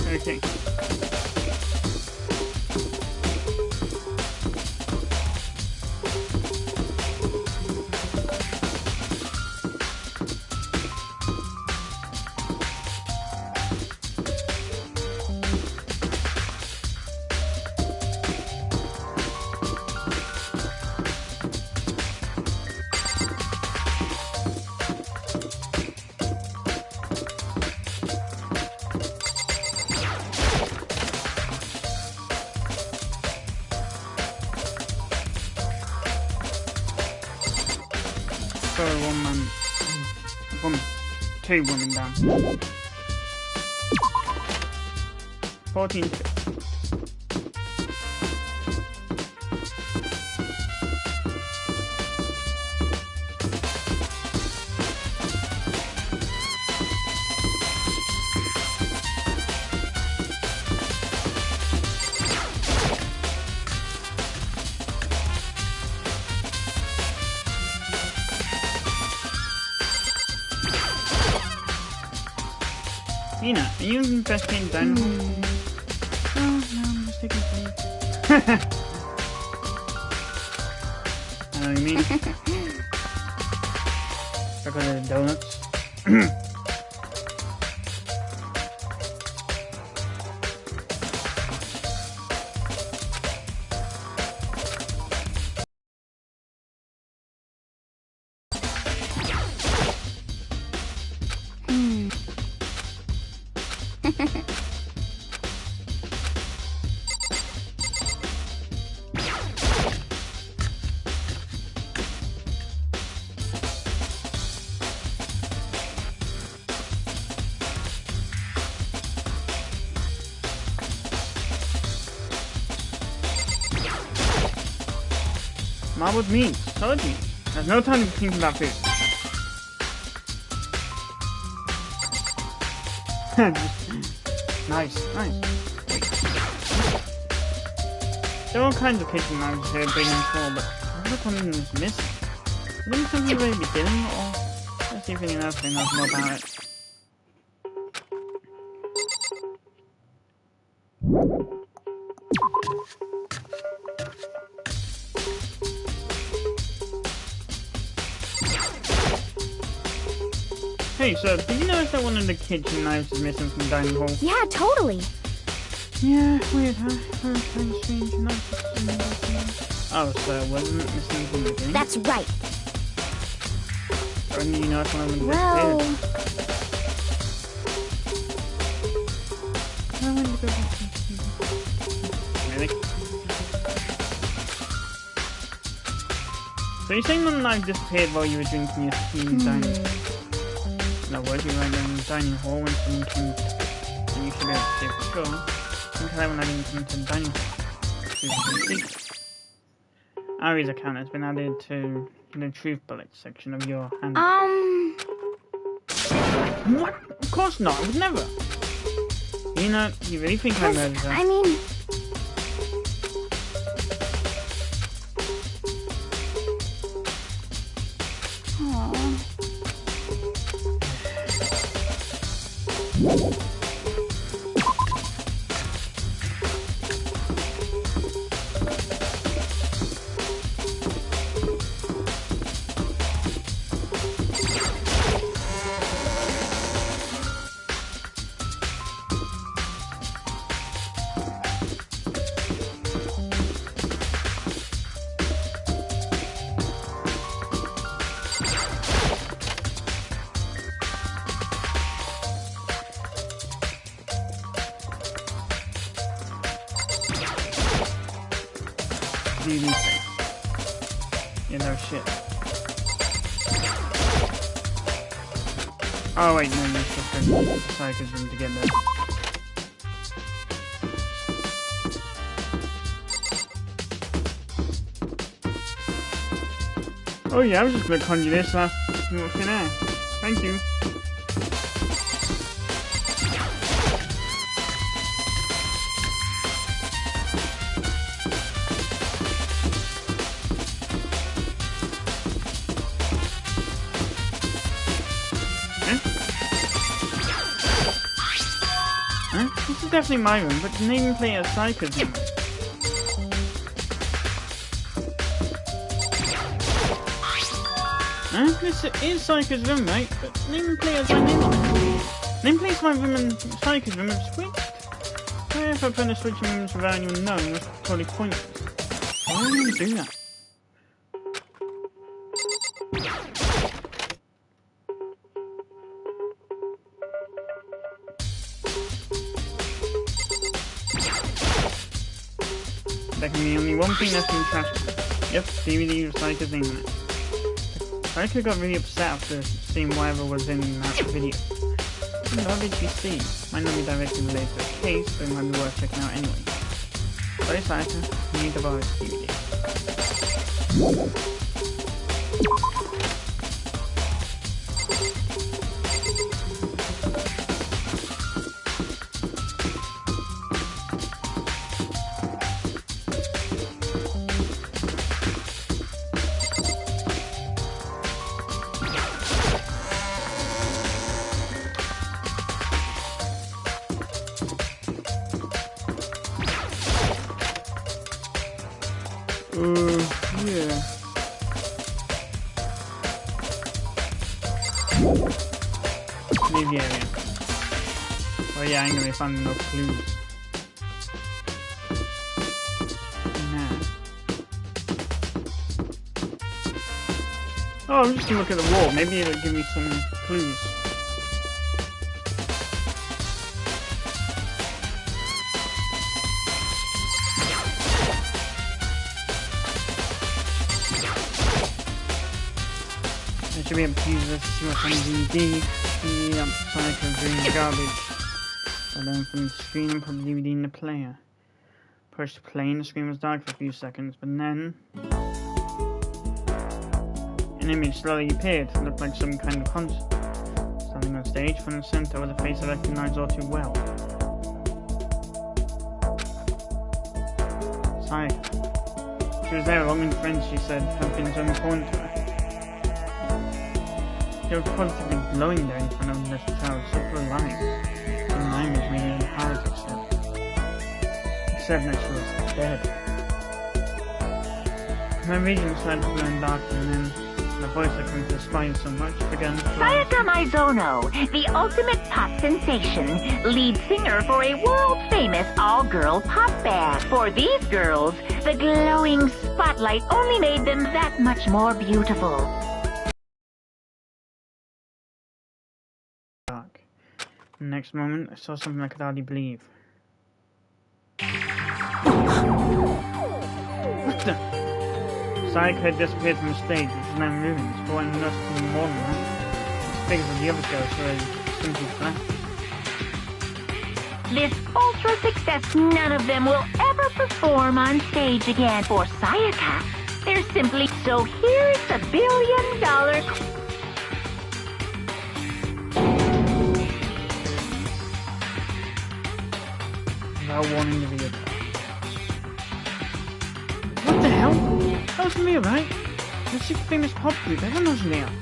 Okay. Sorry, two women down. 14. Ina, are you investing in Danganronpa? Oh, no, I'm just taking food. I know what you mean. Chocolate donuts. Marbled meat, solid meat. There's no time to think about food. Nice. Wait. There are all kinds of kitchen knives here, big and small, but what one is missing? I think something at the very beginning, or let's see if anyone else knows more about it. Hey, so did you notice that one of the kitchen knives is missing from the dining hall? Yeah, totally. Yeah, weird, huh? Kind of strange. Oh, so it wasn't missing from the beginning? That's right. Or did you notice one of them Well... I wanted to go back to really? So you're saying the knife disappeared while you were drinking your tea in dining? No, working right down in the dining hall when someone came to it. And you should be able to say for sure. Until that when I didn't come to the dining hall. Ari's account has been added to the truth bullet section of your hand. What? Of course not, I would never. You know, you really think I murdered her? I mean... really safe. Yeah, no shit. Oh wait, no, you're supposed to go to Psycho's room to get there. Oh yeah, I was just gonna conjure this last thin air. Thank you. Huh? This is definitely my room, but the name player is Saika's room. Huh? This is Saika's room, right? But name player's my name on it. Name player's my room and Saika's room have switched. Sorry if I put the switching rooms without anyone knowing, that's totally pointless. Why would you do that? There can be only one thing left in the trash. Yep, DVD with Saika's name on it. Saika got really upset after seeing whatever was in that video. What did you see? Might not be directly related to the case, but it might be worth checking out anyway. Sorry Saika, you need to borrow this DVD. Yeah. Leave the area. Oh yeah, I ain't gonna be finding no clues. Nah. Oh, I'm just gonna look at the wall. Maybe it'll give me some clues. I should be able to use this to see what's on DVD. Yep, Saika's doing garbage. So then from the screen and put the DVD in the player. Push play and the screen was dark for a few seconds, but then an image slowly appeared. It looked like some kind of concert. Standing on stage from the center with a face I recognized all too well. Saika. She was there along with friends she said had been so important to her. She was positively glowing there in front of the child, so full of life. The mind was made it hard to accept. Except that she was dead. My vision started to burn dark, and then the voice I come to despise so much began to Sayaka Maizono, the ultimate pop sensation, lead singer for a world-famous all-girl pop band. For these girls, the glowing spotlight only made them that much more beautiful. dark. The next moment, I saw something I could hardly believe. What the? Saika had disappeared from the stage, which was now in ruins, but what noticed even more than that. The figures of the other girls were simply flat. This ultra success, none of them will ever perform on stage again. For Sayaka, they're simply so here's the $1 billion. Without warning the video. What the hell? That was me, right? The super famous pop group, everyone knows who they are.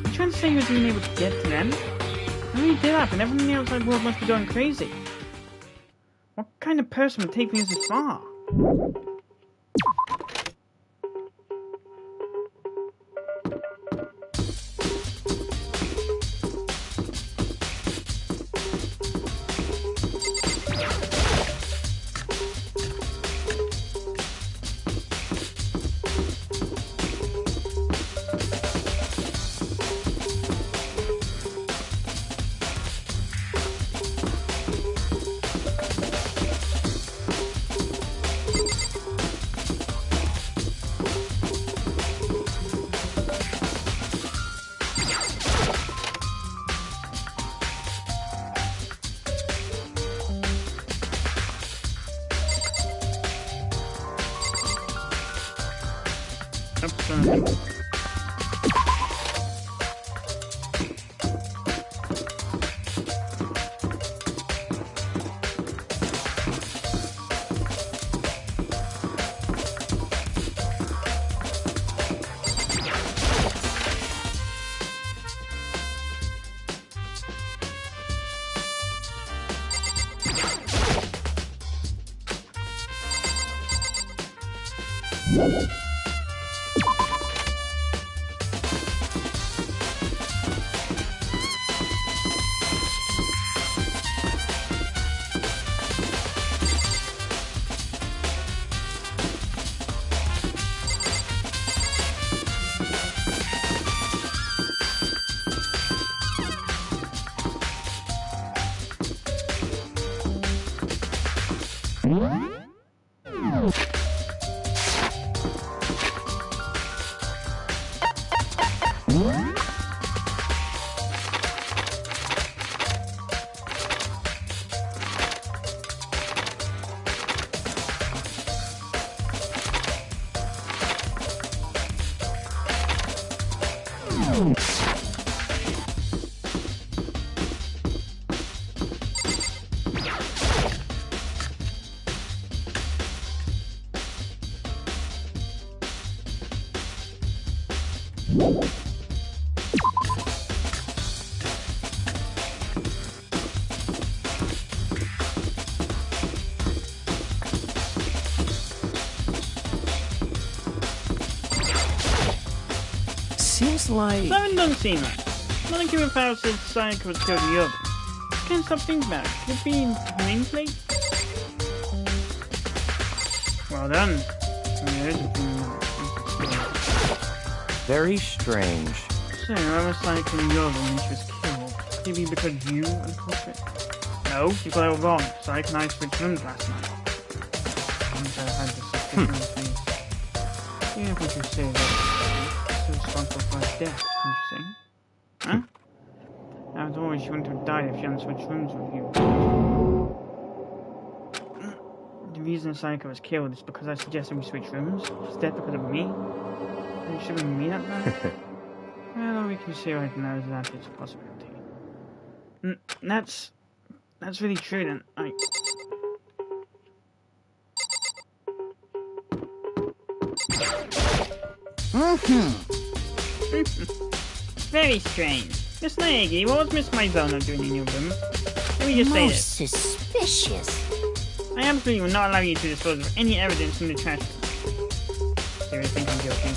You trying to say he was even able to get to them? I mean, he did happen, everyone in the outside world must be going crazy. What kind of person would take things this far? Oops, Seems like... Something doesn't seem right. Nothing human power said Sayaka was killed the other. Can't stop thinking about it. Could it be in nameplate? Well done. Very strange. So, I was Sayaka and Yoda when she was killed. Could it be because you are the culprit? No, you got it all wrong. Sayaka and I switched rooms last night. I think I had this suspicion in his face. Yeah, what you say that. Responsible for his death, interesting. Huh? After all, she wouldn't have died if she hadn't switched rooms with you. The reason Sayaka was killed is because I suggested we switch rooms. She's dead because of me. Are you showing me that bad? Well, all we can see right now is that it's a possibility. That's really true then. Very strange. Miss Naegi, what was Miss Maizono doing in your room? Let me just say this. Most suspicious. I absolutely will not allow you to dispose of any evidence in the trash bin. Seriously, I'm joking.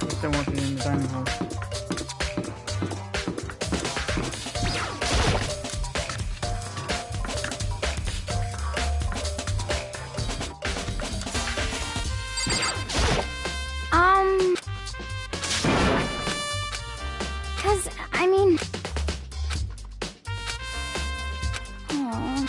Still want it in the dining hall. Cause, I mean... Aww.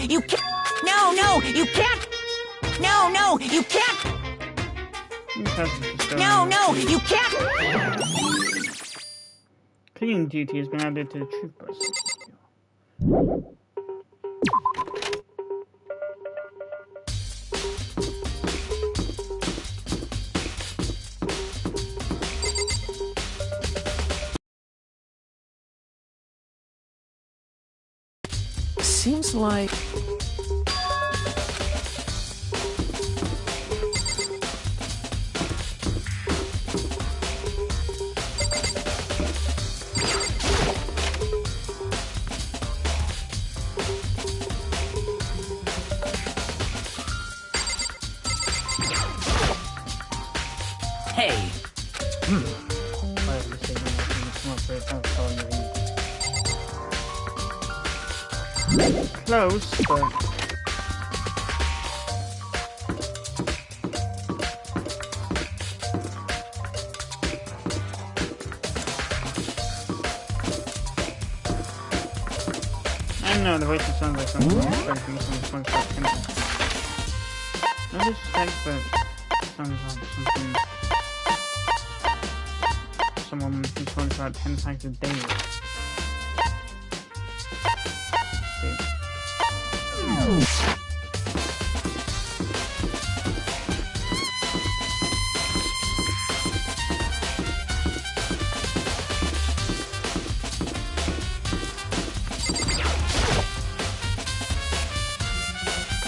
You can't. No, you can't. No, you can't. No, you can't. Cleaning duty has been added to the troop bus. Seems like... Hey! Close, but... I don't know, the voice sounds like something from some no disrespect, but it sounds like something... someone who talks about 10 times a day.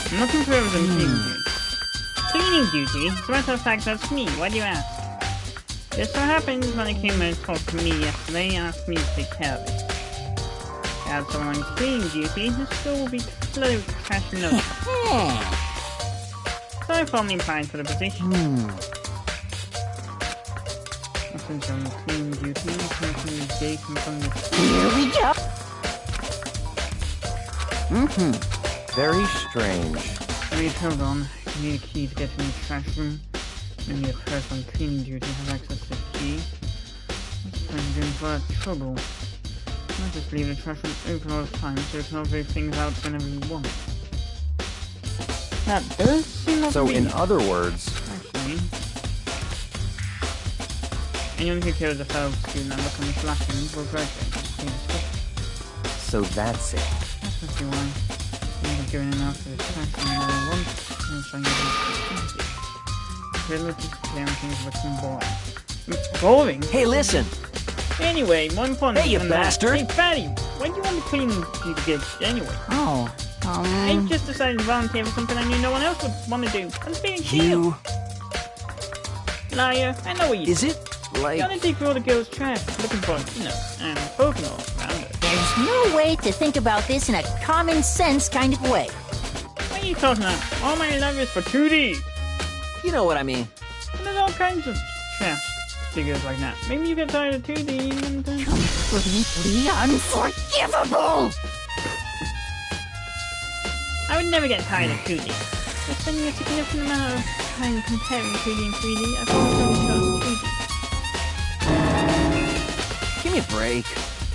I'm looking for some cleaning duty. Cleaning duty? As a matter of fact, that's me. Why do you ask? It so happens when it came and talked to me yesterday and asked me to take care of it. As someone on cleaning duty, the school will be flooded with trash and notes. So I formally applied for the position. Since I'm on cleaning duty, I'm coming from the gate and from the... Here we go. Very strange. Wait, hold on. You need a key to get in the trash room. Only a person on cleaning duty has access to the key. I'm going to a lot of trouble. I'll just leave the trash room open all the time so you can all move things out whenever you want. That does seem like So, in other words... Actually... Anyone who kills a fellow student and becomes lacking will graduate. So that's it. That's must be why. You have given enough to the trash room more than once, and so you have to relative clearing things looking boring. Boring? Hey, listen! Anyway, more important Hey, you than bastard! That. Hey, Fatty! Why do you want to clean the gigs anyway? Oh, I just decided to volunteer for something I knew no one else would want to do. I'm being You... Liar, I know what you Is it, like... You only dig for all the girls' trash, looking for, Pokemon around it. there's no way to think about this in a common sense kind of way. What are you talking about? All my love is for 2D! You know what I mean. And there's all kinds of trash figures like that. Maybe you get tired of 2D and... Completely unforgivable! I would never get tired of 2D. But spending a significant amount of time comparing 2D and 3D, I probably chose 2D. Give me a break.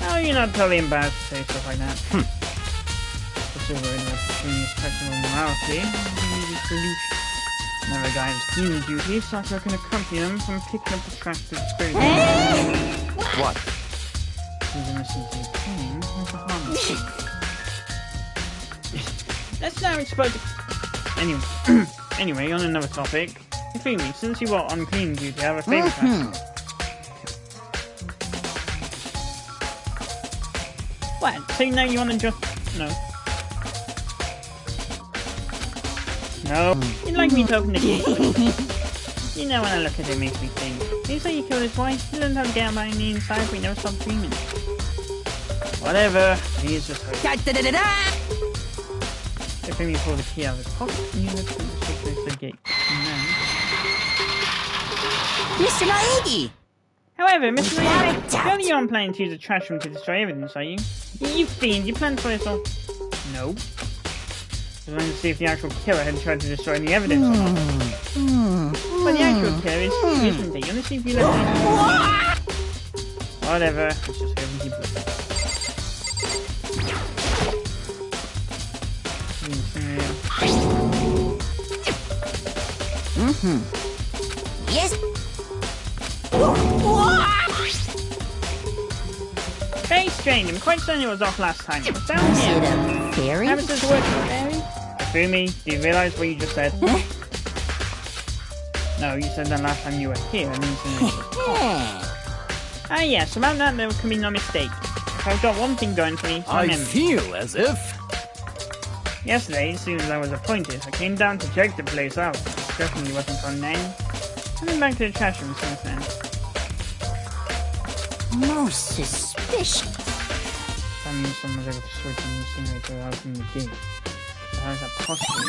Oh, you're not totally embarrassed to say stuff like that. Especially when it's between question of morality and the solution. Another guy in cleaning duty, so I can accompany him from picking up the trash to dispose of it. What? He's innocent in pain, there's a harm. Let's now explore the... Anyway, on another topic. Between me, since you are on cleaning duty, I have a favour to ask you. What? So now you want to just... No. No. You like me talking to you. You know when I look at it, it makes me think. You say you killed his wife, you learned how to get out by the inside, but you never stopped dreaming. Whatever. He is just hurt. If only you pull the key out of his pocket, and you look at the gate. Mr. Naegi! However, Mr. Naegi, surely you aren't planning to use the trash room to destroy evidence, are you? You fiend, you planned for yourself. No. I was wanted to see if the actual killer had tried to destroy any evidence or not. But the actual killer is you, isn't he? You want to see if you let me... Whatever, let's just go and keep looking. Yes? Very strange, I'm quite certain it was off last time. It was down Is here. it a fairy? Haven't said the word fairy? Fumi, do you realise what you just said? No, you said that last time you were here. I didn't say Ah yes, about that there can be no mistake. If I've got one thing going for me, it's my I memory. feel as if... Yesterday, as soon as I was appointed, I came down to check the place out. It definitely wasn't for name. I've been back to the trash room since then. Most suspicious. That means someone's able to switch on the incinerator without opening the gate. But how is that possible?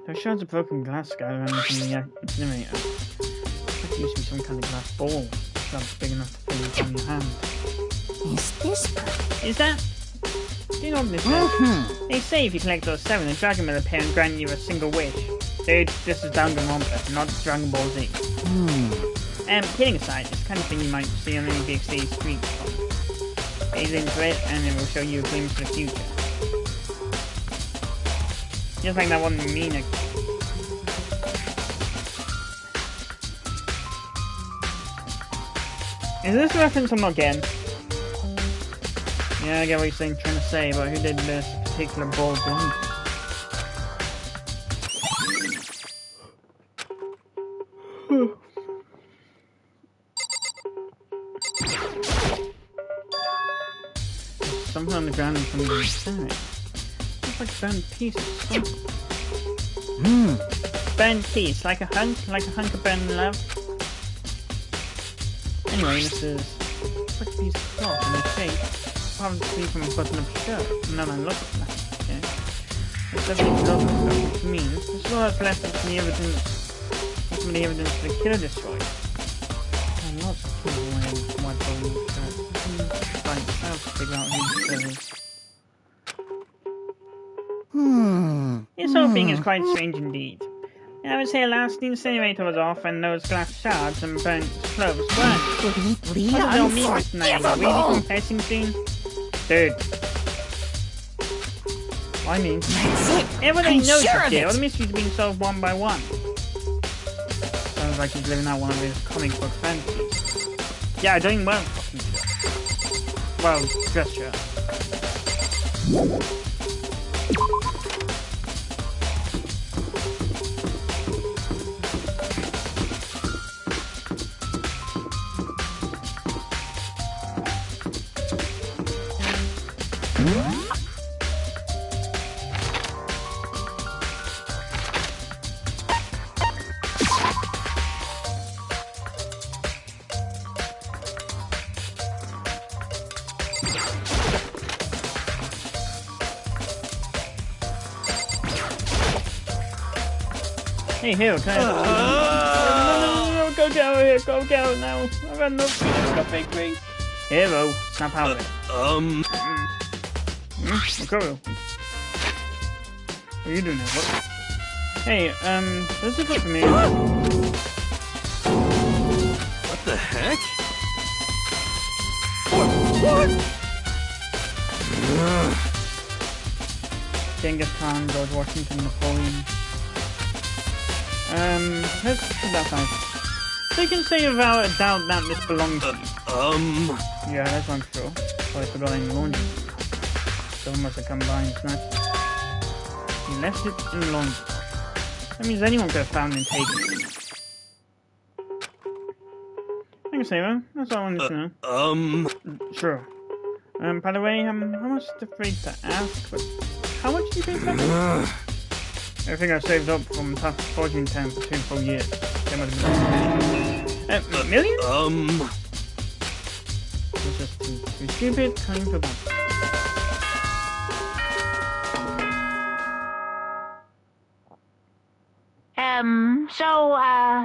There's shards of broken glass scattered around from the incinerator. There used to be some kind of glass ball. That's big enough to fit inside your hand. Is this good? Is that? Do you know what this is? They say if you collect those 7, the dragon will appear and grant you a single wish. Dude, this is Danganronpa, not Dragon Ball Z. Kidding aside, it's the kind of thing you might see on any big city street. Gaze into it, and it will show you a glimpse of the future. Just like that one Mina. Is this a reference I'm not getting? Yeah, I get what you're saying, trying to say, but who did this particular ball blonde? There's something on the ground in front of the incinerator. Looks like a burnt piece of something. Burnt piece, like a hunk of burnt love. Anyway, this is like a piece of cloth in a shape. Probably from a button-up shirt. No, look at that. Okay. There's definitely lots of stuff, which means this is all that's left of the evidence. Some of the evidence the killer destroyed. And lots of people wearing white button-up shirts. Find out to figure out who the killer is. This whole thing is quite strange indeed. I would say last the incinerator was off and those glass shards and burnt clothes weren't. Completely What does it all mean, Mr. Knight? Are we really confessing soon? Dude. Well, I mean, That's it. everybody I'm knows sure this of shit. it. All the mysteries are being solved one by one. Sounds like he's living out one of his comic book fantasies. Yeah, I don't even wear a fucking shirt. Well, dress shirt. Hey, Hero, can I... No, go here, go now. I've had enough. Got big things. Hero, snap out of it. Okay. What are you doing here? What? Hey, this is good for me. What the heck? What? Genghis Khan, George Washington, Napoleon. Let's put that out. So you can say without a doubt that this belongs to you. Yeah, that's what I'm sure. But I forgot any laundry. Someone must have come by and snatched it. You left it in the laundry. That means anyone could have found it and taken it. Thanks, Sarah. That's all I wanted to know. Sure. By the way, I'm almost afraid to ask, but how much do you think that is? Everything I saved up from tough fortune time for 2 full years. That might have been millions? It's just too stupid, coming for that.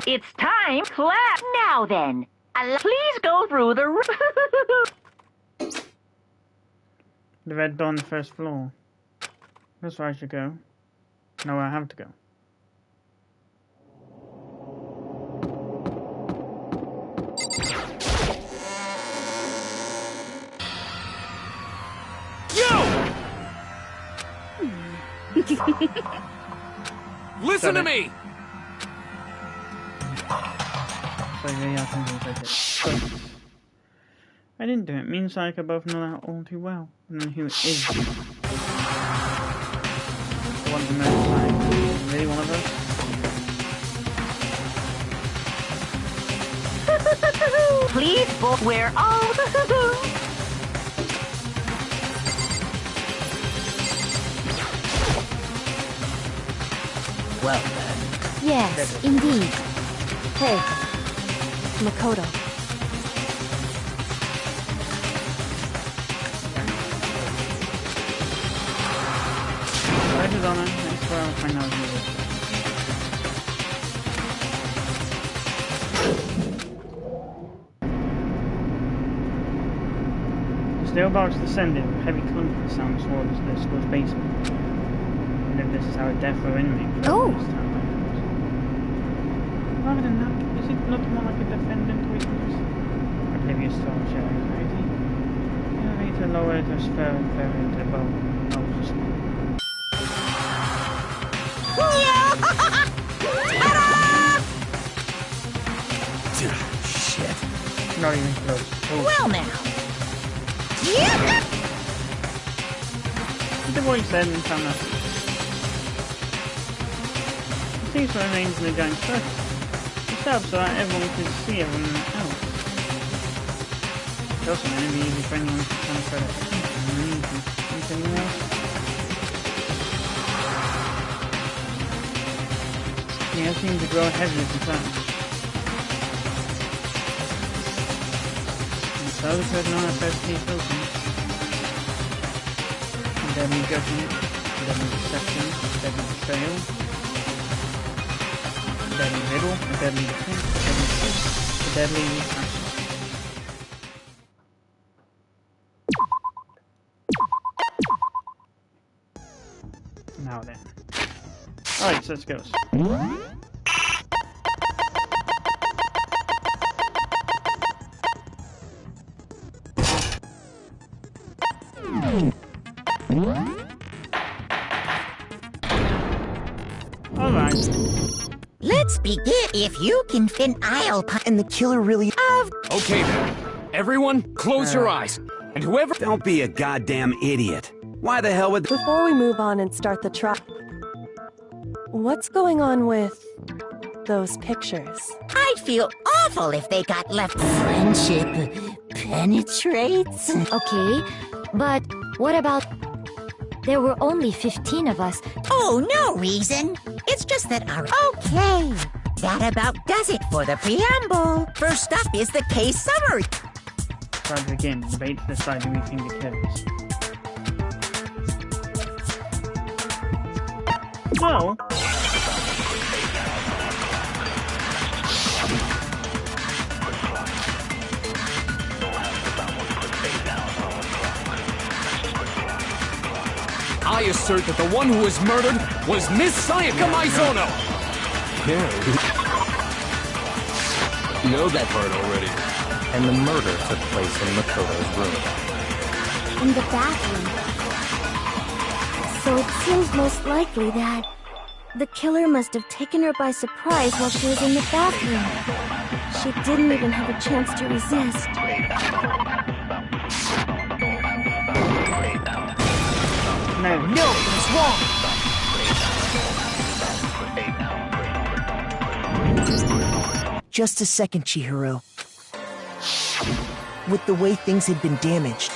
It's time class. Now then, please go through the The red door on the first floor. That's where I should go. Know where I have to go. Listen to me! So yeah, I think it's like it. I didn't do it. Me and Sayaka both know that all too well. And then who it is. The one who knows like, really one of us? please both wear all the Well then. Yes, indeed. Hey, Makoto. Right is on it. That's where I'll find out who it is. The stairbox descended with heavy clunking sounds towards the school's basement. And if this is how a death or inmate Oh! Rather than that, is it not more like a defendant witness? Oblivious to all shared anxiety. The elevator lowered her spur and ferried above the school. Shit. Not even close. Oh. Well now. The voice said and found nothing. The seems to remain in the giant circle. It set up so that everyone could see everyone else. It also made it easy for anyone to transfer their attention into anyone else. The air seemed to grow heavier as it turned. And so the curtain on her first piece opened. Deadly judgment, deadly deception, deadly betrayal, deadly riddle, a deadly defense, a deadly truth, a deadly passion. Now then. Alright, so let's go. Alright. Let's begin. If you can fit, I'll put. And the killer really. Okay then. Everyone, close your eyes. And whoever— Don't be a goddamn idiot. Why the hell would— Before we move on and start the trial, what's going on with those pictures? I'd feel awful if they got left. Friendship penetrates. Okay, but what about... There were only 15 of us. Oh, no reason. It's just that our... Okay. That about does it for the preamble. First up is the case summary. Try to begin. Debate to decide who we think the killer is. Well... I assert that the one who was murdered was Miss Sayaka Maizono! Yeah. Know that part already. And the murder took place in Makoto's room. In the bathroom. So it seems most likely that the killer must have taken her by surprise while she was in the bathroom. She didn't even have a chance to resist. No, it's wrong! Just a second, Chihiro. With the way things had been damaged.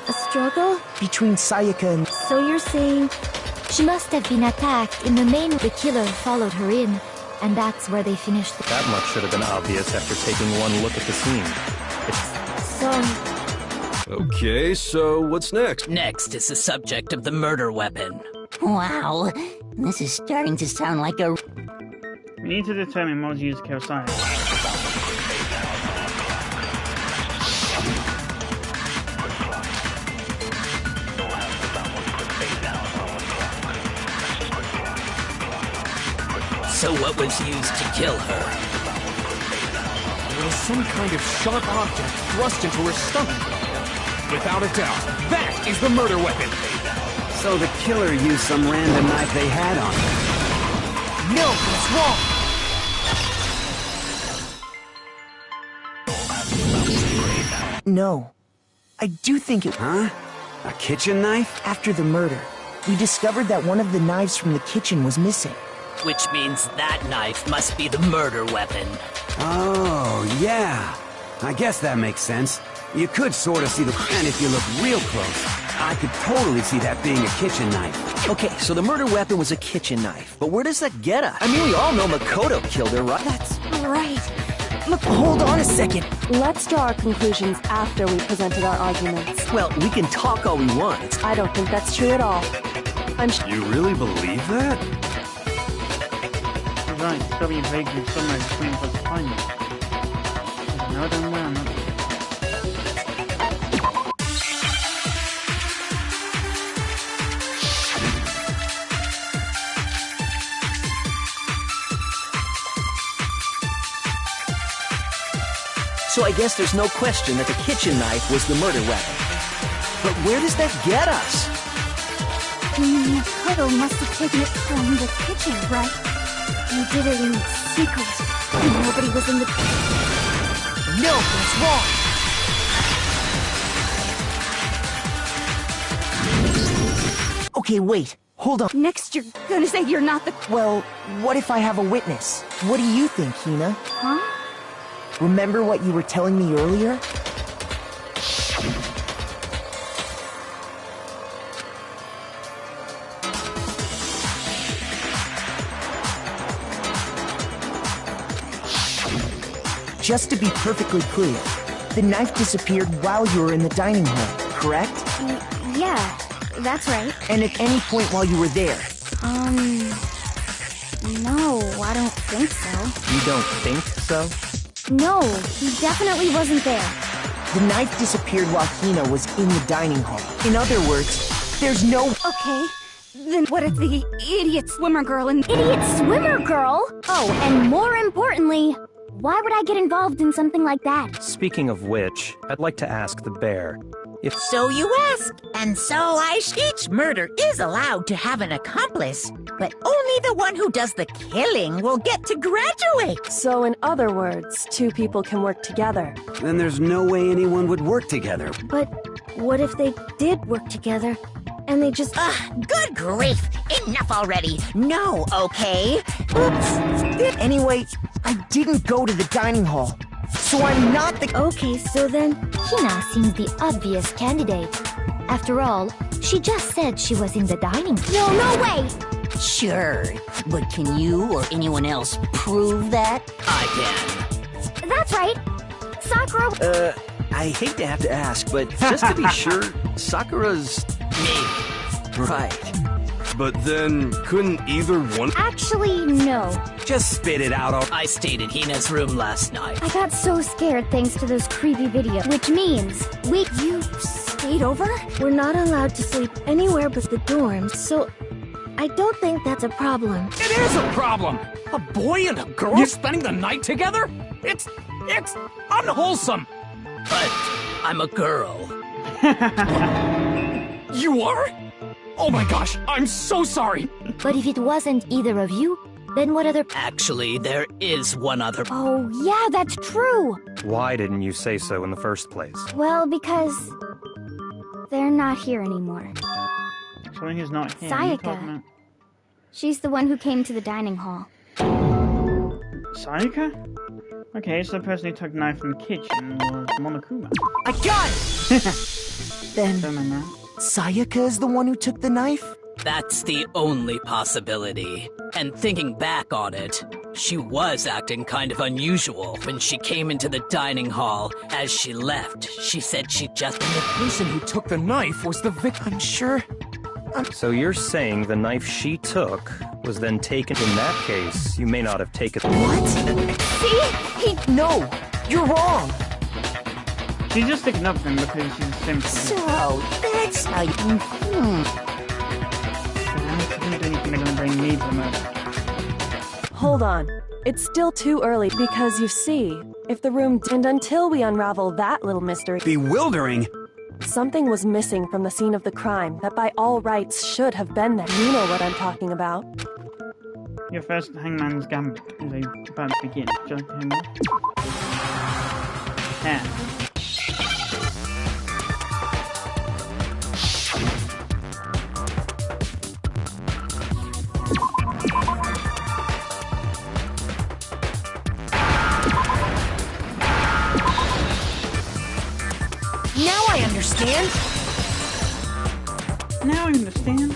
A struggle? Between Sayaka and... So you're saying she must have been attacked in the main... The killer followed her in, and that's where they finished the... That much should have been obvious after taking one look at the scene. So... Okay, so what's next? Next is the subject of the murder weapon. Wow. This is starting to sound like a... We need to determine what was used to kill Sayaka. So what was used to kill her? There was some kind of sharp object thrust into her stomach. Without a doubt, that is the murder weapon! So the killer used some random knife they had on her. No, that's wrong! No. I do think it... Huh? A kitchen knife? After the murder, we discovered that one of the knives from the kitchen was missing. Which means that knife must be the murder weapon. Oh, yeah. I guess that makes sense. You could sort of see the... And if you look real close, I could totally see that being a kitchen knife. Okay, so the murder weapon was a kitchen knife. But where does that get us? I mean, we all know Makoto killed her, right? That's right. Look, hold on a second. Let's draw our conclusions after we presented our arguments. Well, we can talk all we want. I don't think that's true at all. You really believe that? You're right, it's gotta be vaguely somewhere between what's finding. No, don't know, not. So I guess there's no question that the kitchen knife was the murder weapon. But where does that get us? Makoto must have taken it from the kitchen, right? He did it in secret. Nobody was in the... No, that's wrong. Okay, wait. Hold on. Next you're gonna say you're not the... Well, what if I have a witness? What do you think, Hina? Huh? Remember what you were telling me earlier? Just to be perfectly clear, the knife disappeared while you were in the dining hall, correct? Yeah, that's right. And at any point while you were there? No, I don't think so. You don't think so? No, he definitely wasn't there. The knife disappeared while Hina was in the dining hall. In other words, there's no... Okay, then what if the idiot swimmer girl and... Idiot swimmer girl? Oh, and more importantly, why would I get involved in something like that? Speaking of which, I'd like to ask the bear. If So you ask, and so I... Each murder is allowed to have an accomplice, but only the one who does the killing will get to graduate. So in other words, two people can work together. Then there's no way anyone would work together. But what if they did work together, and they just... Good grief! Enough already! No, okay? Oops! Anyway, I didn't go to the dining hall, so I'm not the... Okay, so then Hina seems the obvious candidate. After all, she just said she was in the dining hall. No way! Sure, but can you or anyone else prove that? I can. That's right. Sakura... I hate to have to ask, but just to be sure, Sakura's... Me. Right. But then, couldn't either one... Actually, no. Just spit it out. I stayed in Hina's room last night. I got so scared thanks to those creepy videos. Which means, you stayed over? We're not allowed to sleep anywhere but the dorms, so I don't think that's a problem. It is a problem! A boy and a girl spending the night together? It's unwholesome! But I'm a girl. You are? Oh my gosh, I'm so sorry! But if it wasn't either of you, then what other... Actually, there is one other... Oh, yeah, that's true! why didn't you say so in the first place? Well, because... they're not here anymore. So he's not here. What are you talking Sayaka. about? She's the one who came to the dining hall. Sayaka? Okay, so the person who took the knife from the kitchen was Monokuma. I got it! Then, Don't know that. Sayaka is the one who took the knife? That's the only possibility. And thinking back on it, she was acting kind of unusual when she came into the dining hall. As she left, she said she just... The person who took the knife was the victim. I'm sure... So you're saying the knife she took was then taken? In that case, you may not have taken... What? See? No! You're wrong! She's just sticking up for him because she's a simple. So, that's how you... I don't think they're gonna bring me to the murder. Hold on. It's still too early because you see, if the room and until we unravel that little mystery, Bewildering. something was missing from the scene of the crime that by all rights should have been there. You know what I'm talking about. Your first Hangman's Gambit is about to begin. Would you like to hear more? Yeah. Now I understand. Now I understand.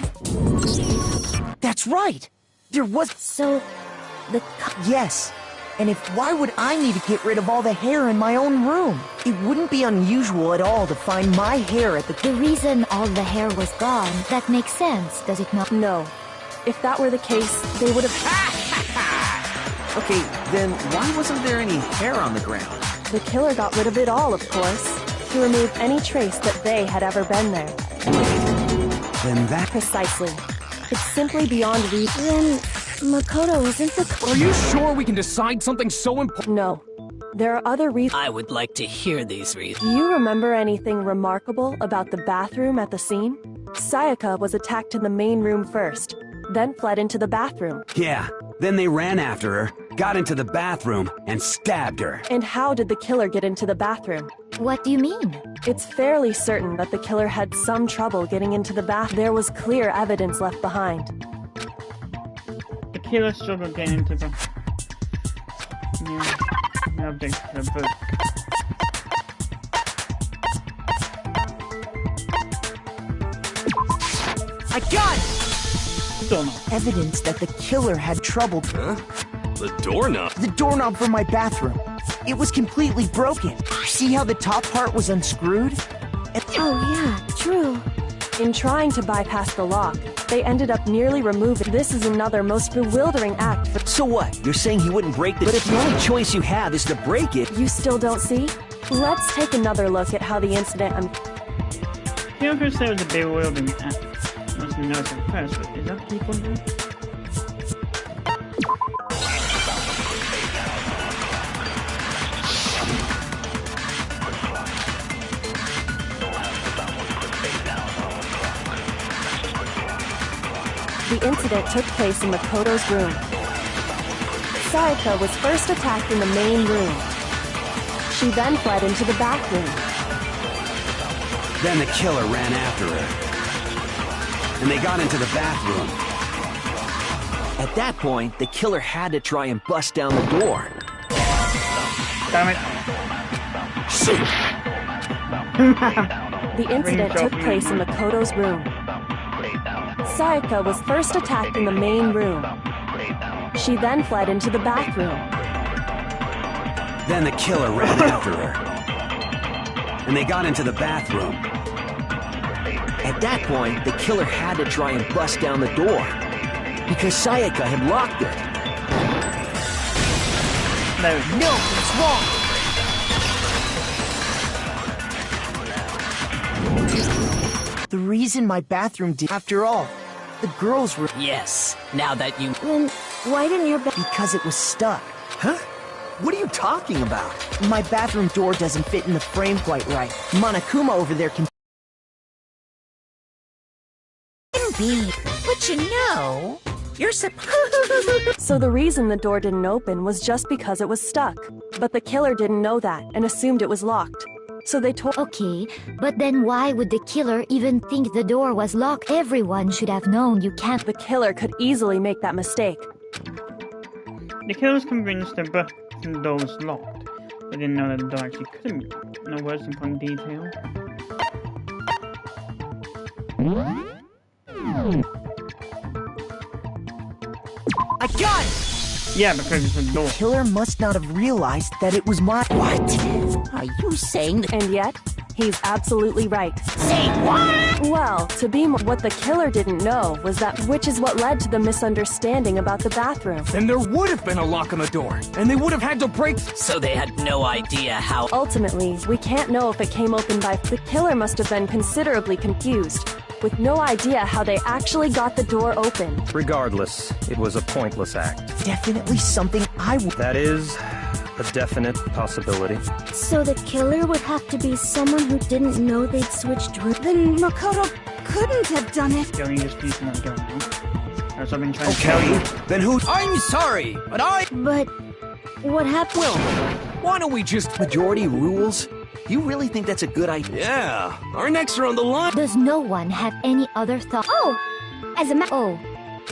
That's right. There was... So, Yes. And why would I need to get rid of all the hair in my own room? It wouldn't be unusual at all to find my hair at the reason all the hair was gone, that makes sense, does it not? No. If that were the case, they would have... Okay, then why wasn't there any hair on the ground? The killer got rid of it all, of course. He removed any trace that they had ever been there. Then that... Precisely. It's simply beyond reason. Then Makoto isn't the... Are you sure we can decide something so important? No. There are other reasons. I would like to hear these reasons. Do you remember anything remarkable about the bathroom at the scene? Sayaka was attacked in the main room first, then fled into the bathroom. Yeah, then they ran after her, got into the bathroom, and stabbed her. And how did the killer get into the bathroom? What do you mean? It's fairly certain that the killer had some trouble getting into the bath. There was clear evidence left behind. The killer struggled getting into the... object to the book. I got it! Doorknob. Evidence that the killer had trouble... Huh? The doorknob? The doorknob for my bathroom. It was completely broken. See how the top part was unscrewed? Oh yeah, true. In trying to bypass the lock, they ended up nearly removing... This is another most bewildering act for... So what? You're saying he wouldn't break the... But if the only choice you have is to break it... You still don't see? Let's take another look at how the incident... Kyoko said it was a bewildering act. I must notice at first, but is that people there? The incident took place in Makoto's room. Sayaka was first attacked in the main room. She then fled into the bathroom. Then the killer ran after her. And they got into the bathroom. At that point, the killer had to try and bust down the door. Damn it. The incident took place in Makoto's room. Sayaka was first attacked in the main room. She then fled into the bathroom. Then the killer ran after her. And they got into the bathroom. At that point, the killer had to try and bust down the door. Because Sayaka had locked it. No, it's wrong! The reason my bathroom did... After all, the girls were... Yes, now that you... Then why didn't your Because it was stuck. Huh? What are you talking about? My bathroom door doesn't fit in the frame quite right. Monokuma over there can... But you know, you're supposed... So the reason the door didn't open was just because it was stuck. But the killer didn't know that and assumed it was locked. So they told... Okay, but then why would the killer even think the door was locked? Everyone should have known you can't... The killer could easily make that mistake. The killer was convinced the door was locked. They didn't know that the door actually couldn't be locked. No words upon detail. I got it! Yeah, because it's a door. Killer must not have realized that it was my... What? Are you saying that... And yet, he's absolutely right. Say what? Well, to be more... What the killer didn't know was that... Which is what led to the misunderstanding about the bathroom. Then there would have been a lock on the door, and they would have had to break... So they had no idea how... Ultimately, we can't know if it came open by... The killer must have been considerably confused, with no idea how they actually got the door open. Regardless, it was a pointless act. Definitely something I would... That is a definite possibility. So the killer would have to be someone who didn't know they'd switched rooms. Then Makoto couldn't have done it. Going just keep on going now. That's what I've been trying to tell you. Then who... I'm sorry, but But what happened? Well, why don't we just... Majority rules? You really think that's a good idea? Yeah, our necks are on the line. Does no one have any other thought? Oh, as a oh,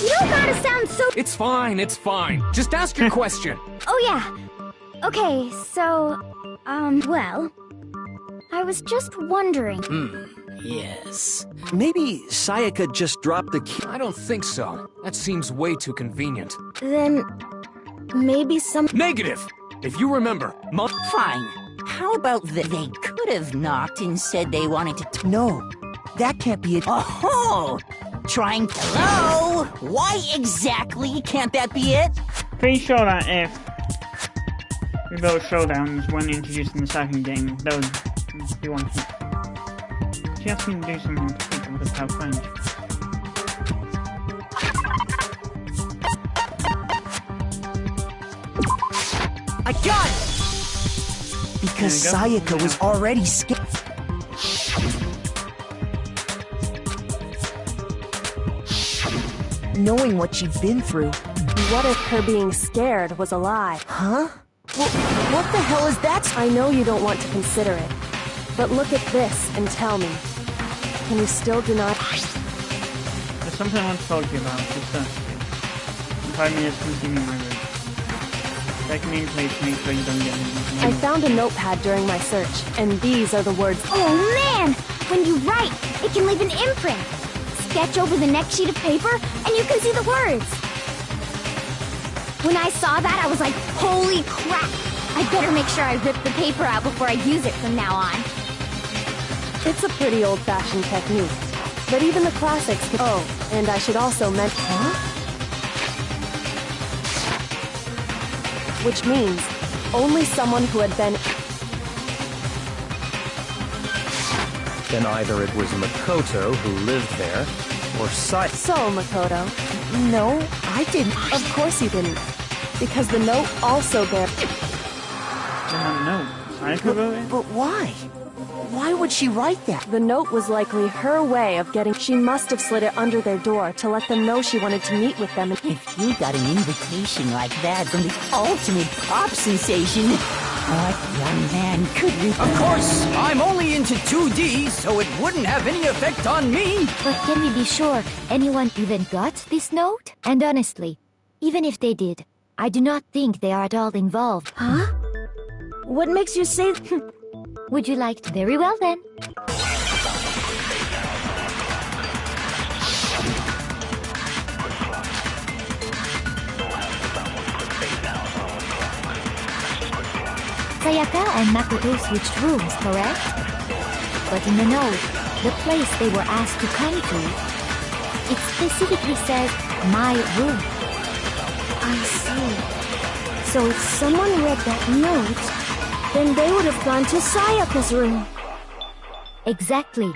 you don't gotta sound so... It's fine, it's fine. Just ask your question. Oh yeah. Okay, so, well, I was just wondering. Yes. Maybe Sayaka just dropped the key. I don't think so. That seems way too convenient. Then maybe some. Negative! If you remember, Fine. How about they could have knocked and said they wanted to. No, that can't be it. Oh! Trying. Hello? Why exactly can't that be it? Pretty sure that if those showdowns weren't introduced in the second game, that would be one thing. She asked me to do something to keep them with how French. I got it! Because Sayaka was already scared. Knowing what she'd been through. What if her being scared was a lie? Huh? What the hell is that? I know you don't want to consider it, but look at this and tell me. Can you still deny? There's something I want to talk to you about. Just in 5 minutes, continue my route. Check main place, make sure you don't get anything. I found a notepad during my search, and these are the words. Oh man! When you write, it can leave an imprint. Sketch over the next sheet of paper, and you can see the words. When I saw that, I was like, holy crap! I better make sure I rip the paper out before I use it from now on. It's a pretty old-fashioned technique, but even the classics can. Oh, and I should also mention. Huh? Which means only someone who had been. Then either it was Makoto who lived there, or So, Makoto. No, I didn't. Of course you didn't. Because the note also bears. No, Sayaka wrote it? But why? Why would she write that? The note was likely her way of getting. She must have slid it under their door to let them know she wanted to meet with them. If you got an invitation like that from the ultimate pop sensation, what young man could Of course, I'm only into 2D, so it wouldn't have any effect on me. But can we be sure anyone even got this note? And honestly, even if they did, I do not think they are at all involved. Huh? What makes you say... Would you like to? Very well then. Sayaka and Makoto switched rooms, correct? But in the note, the place they were asked to come to, it specifically says, my room. I see. So if someone read that note, then they would have gone to Sayaka's room. Exactly.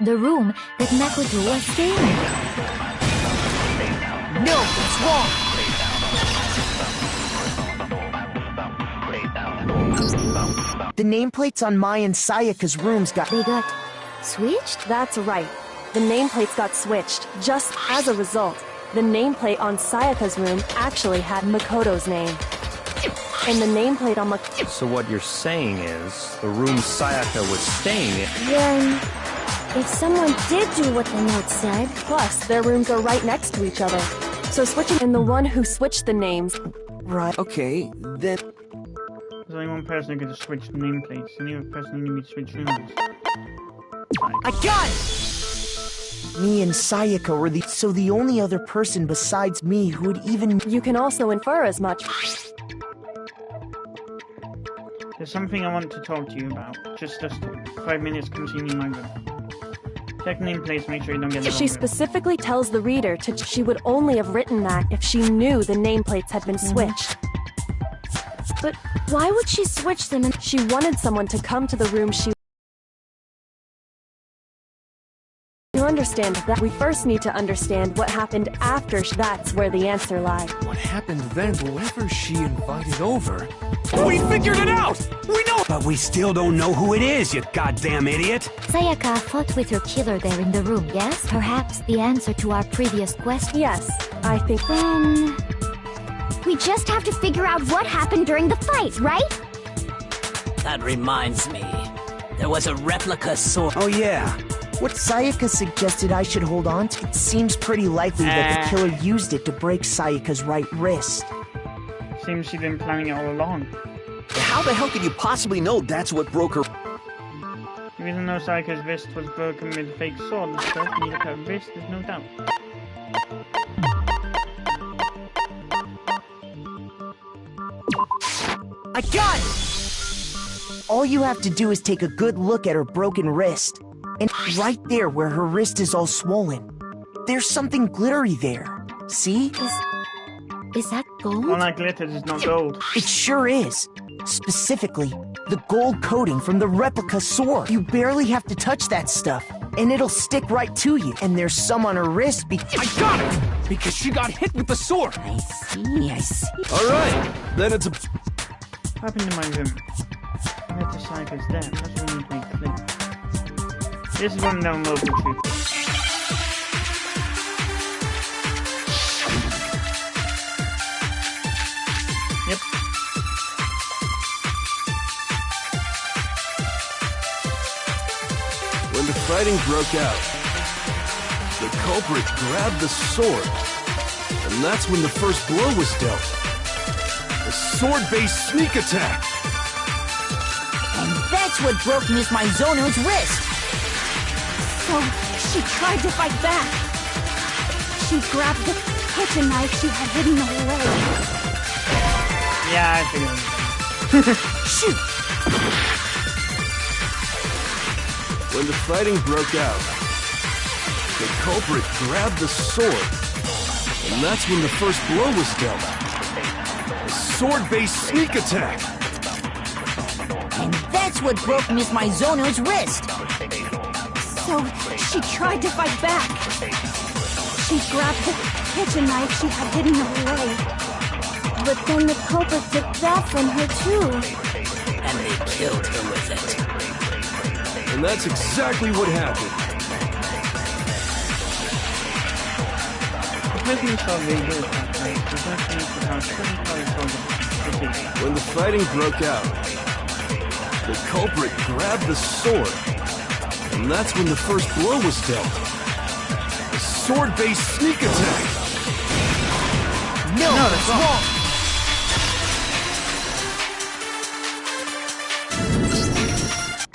The room that Makoto was staying in. No, it's wrong! The nameplates on Mai and Sayaka's rooms got... They got switched? That's right. The nameplates got switched. Just as a result, the nameplate on Sayaka's room actually had Makoto's name. And the nameplate on Makoto... So what you're saying is, the room Sayaka was staying in... Then, if someone did do what the note said... Plus, their rooms are right next to each other. So switching... And the one who switched the names... Right. Okay, then... There's only one person who could have switched nameplates, and the other person who needed to switch rooms. I got it! Me and Sayaka were the only other person besides me who would even... You can also infer as much. There's something I want to talk to you about. Just 5 minutes, continue my room. Check nameplates, make sure you don't get the wrong She room. specifically tells the reader to... She would only have written that if she knew the nameplates had been switched. But why would she switch them? And she wanted someone to come to the room she... To understand that, we first need to understand what happened after. That's where the answer lies. What happened then? Whoever she invited over... We figured it out! We know... But we still don't know who it is, you goddamn idiot! Sayaka fought with her killer there in the room, yes? Perhaps the answer to our previous question? Yes, I think... Then... We just have to figure out what happened during the fight, right? That reminds me. There was a replica sword. Oh yeah. What Sayaka suggested I should hold on to, it seems pretty likely that the killer used it to break Sayaka's right wrist. Seems she'd been planning it all along. How the hell could you possibly know that's what broke her... Even though Sayaka's wrist was broken with a fake sword and stuff, needed her wrist, there's no doubt. I got it! All you have to do is take a good look at her broken wrist. And right there where her wrist is all swollen, there's something glittery there. See? Is that gold? All that glitters is not gold. It sure is. Specifically, the gold coating from the replica sword. You barely have to touch that stuff, and it'll stick right to you. And there's some on her wrist I got it! Because she got hit with the sword! I see. Alright, then it's a... What happened in my room? After Sayaka's death, that's what we need to make clear. This is one known local truth. Yep. When the fighting broke out, the culprit grabbed the sword, and that's when the first blow was dealt. A sword-based sneak attack! And that's what broke Miss Mizono's wrist. So, she tried to fight back. She grabbed the kitchen knife she had hidden away. Yeah, I figured. Shoot! When the fighting broke out, the culprit grabbed the sword, and that's when the first blow was dealt. A sword-based sneak attack! And that's what broke Miss Mizono's wrist. So, she tried to fight back. She grabbed the kitchen knife she had hidden away. But then the culprit took that from her too. And they killed her with it. And that's exactly what happened. When the fighting broke out, the culprit grabbed the sword, and that's when the first blow was dealt. A sword-based sneak attack! No, that's wrong!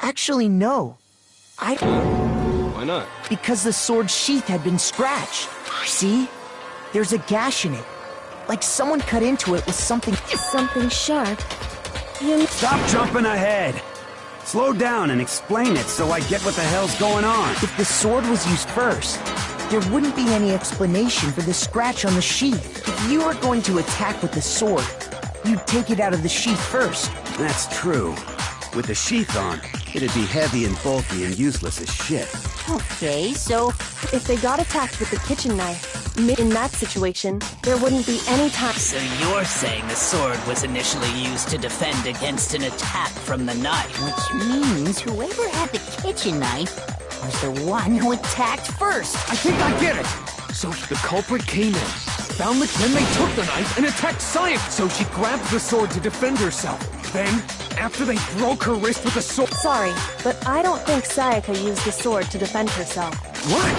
Actually, no. Why not? Because the sword's sheath had been scratched. See? There's a gash in it. Like someone cut into it with something... Something sharp. Stop jumping ahead! Slow down and explain it so I get what the hell's going on. If the sword was used first, there wouldn't be any explanation for the scratch on the sheath. If you were going to attack with the sword, you'd take it out of the sheath first. That's true. With the sheath on, it'd be heavy and bulky and useless as shit. Okay, so... If they got attacked with the kitchen knife, in that situation, there wouldn't be any time. So you're saying the sword was initially used to defend against an attack from the knife? Which means whoever had the kitchen knife was the one who attacked first. I think I get it! So the culprit came in, found then they took the knife and attacked Sayaka. So she grabbed the sword to defend herself. Then, after they broke her wrist with the sword... Sorry, but I don't think Sayaka used the sword to defend herself. What?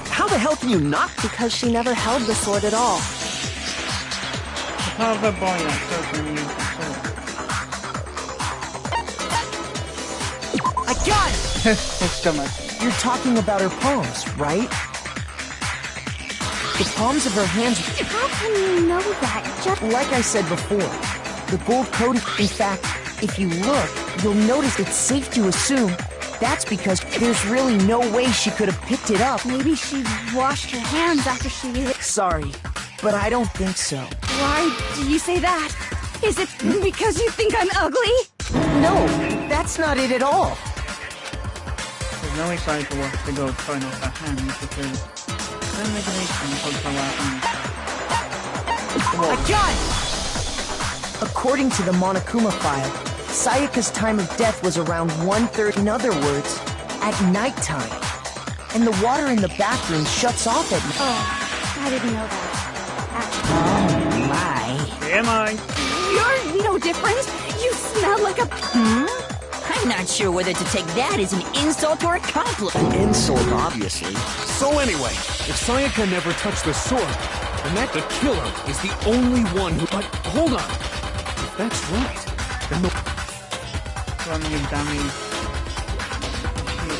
How the hell can you not? Because she never held the sword at all. How the boy that I got it! His stomach. You're talking about her palms, right? The palms of her hands... How can you know that? Just Like I said before, the gold coating... In fact, if you look, you'll notice it's safe to assume that's because there's really no way she could have picked it up. maybe she washed her hands after she used it. Sorry, but I don't think so. Why do you say that? Is it because you think I'm ugly? No, that's not it at all. There's no way to watch the gold coin off her hands because then they can eat them and her I got it! According to the Monokuma file, Sayaka's time of death was around 1:30. In other words, at nighttime. And the water in the bathroom shuts off at night. Oh, I didn't know that. Oh my. Am I? You're no different. You smell like a... I'm not sure whether to take that as an insult or a compliment. An insult, obviously. So anyway, if Sayaka never touched the sword, then that the killer is the only one who... But hold on. If that's right, then the... Run you dummy. You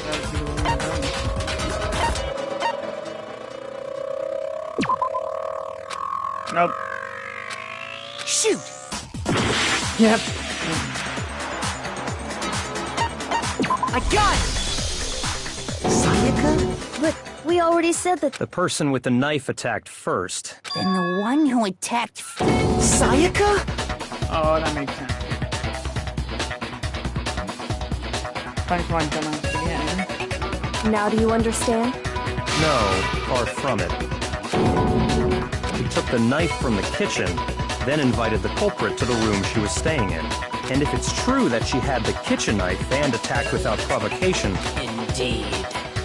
Nope. Shoot! Yep. I got it! Sayaka? But we already said that. The person with the knife attacked first. Then the one who attacked... Sayaka? Oh, that makes sense. Thanks for again. Now do you understand? No, far from it. She took the knife from the kitchen, then invited the culprit to the room she was staying in. And if it's true that she had the kitchen knife and attacked without provocation... Indeed.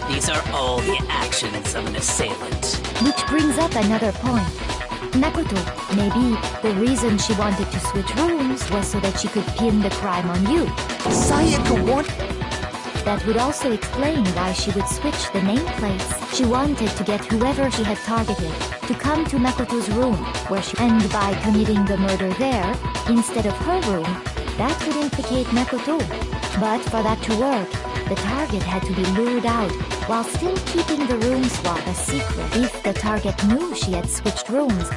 These are all the actions of an assailant. Which brings up another point. Makoto, maybe the reason she wanted to switch rooms was so that she could pin the crime on you. Sayaka what? That would also explain why she would switch the nameplates. She wanted to get whoever she had targeted to come to Makoto's room, where she... And by committing the murder there, instead of her room, that would implicate Makoto. But for that to work, the target had to be lured out, while still keeping the room swap a secret. If the target knew she had switched rooms...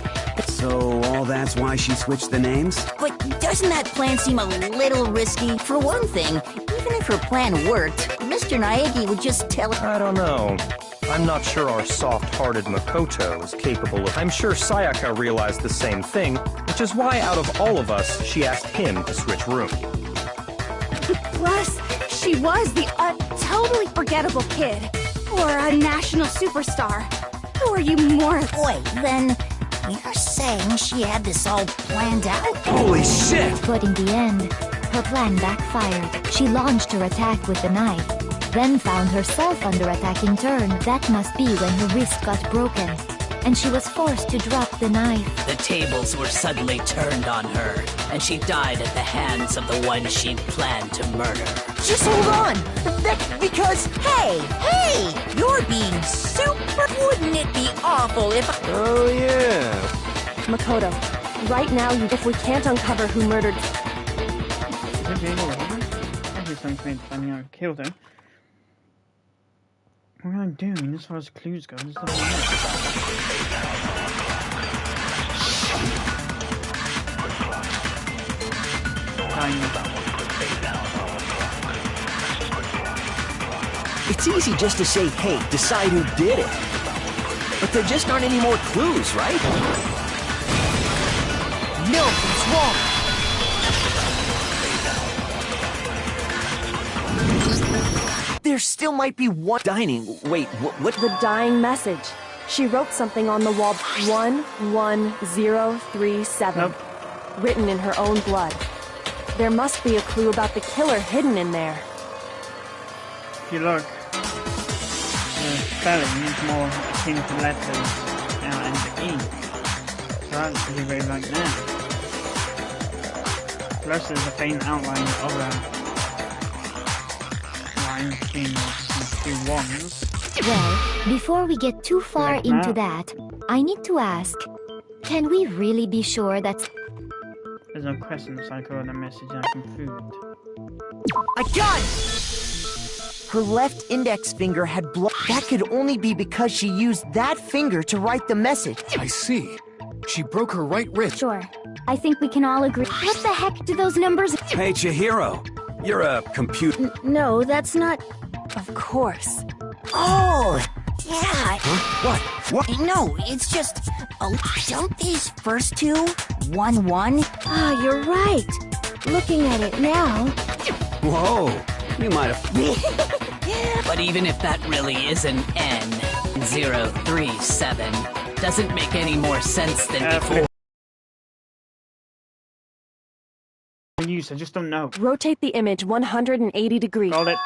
So all that's why she switched the names? But doesn't that plan seem a little risky? For one thing, even if her plan worked, Mr. Naegi would just tell her... I don't know. I'm not sure our soft-hearted Makoto is capable of... I'm sure Sayaka realized the same thing, which is why out of all of us, she asked him to switch rooms. Plus, she was the totally forgettable kid. Or a national superstar. Who are you more... Wait, then... You're saying she had this all planned out? Holy shit! But in the end, her plan backfired. She launched her attack with the knife, then found herself under attack in turn. That must be when her wrist got broken, and she was forced to drop the knife. The tables were suddenly turned on her, and she died at the hands of the one she'd planned to murder. Just hold on! That's because... Hey! You're being super... Wouldn't it be awful if... Oh, yeah. Makoto, right now, if we can't uncover who murdered... Killed him. What am I doing as far as clues go? There's nothing It's easy just to say, hey, decide who did it. But there just aren't any more clues, right? No, it's wrong! There still might be one... Dining. Wait, what? The dying message. She wrote something on the wall. 11037. Nope. Written in her own blood. There must be a clue about the killer hidden in there. If you look, the spelling is more akin to letters L and E. So that's pretty very like that. Plus there's a faint outline of a line between two ones. Well, before we get too far Like into that. that, I need to ask, can we really be sure that's... There's no question cycle and a message I can food. I got it! Her left index finger had blood. That could only be because she used that finger to write the message. I see. She broke her right wrist. Sure. I think we can all agree. What the heck do those numbers... Hey, Chihiro. You're a computer... No, that's not... Of course. Oh! Yeah. What? What? No, it's just... Oh, don't these first two... 1-1? Ah, you're right. Looking at it now... Whoa. You might have... But even if that really is an N037, doesn't make any more sense than before. I just don't know. Rotate the image 180 degrees. Hold it.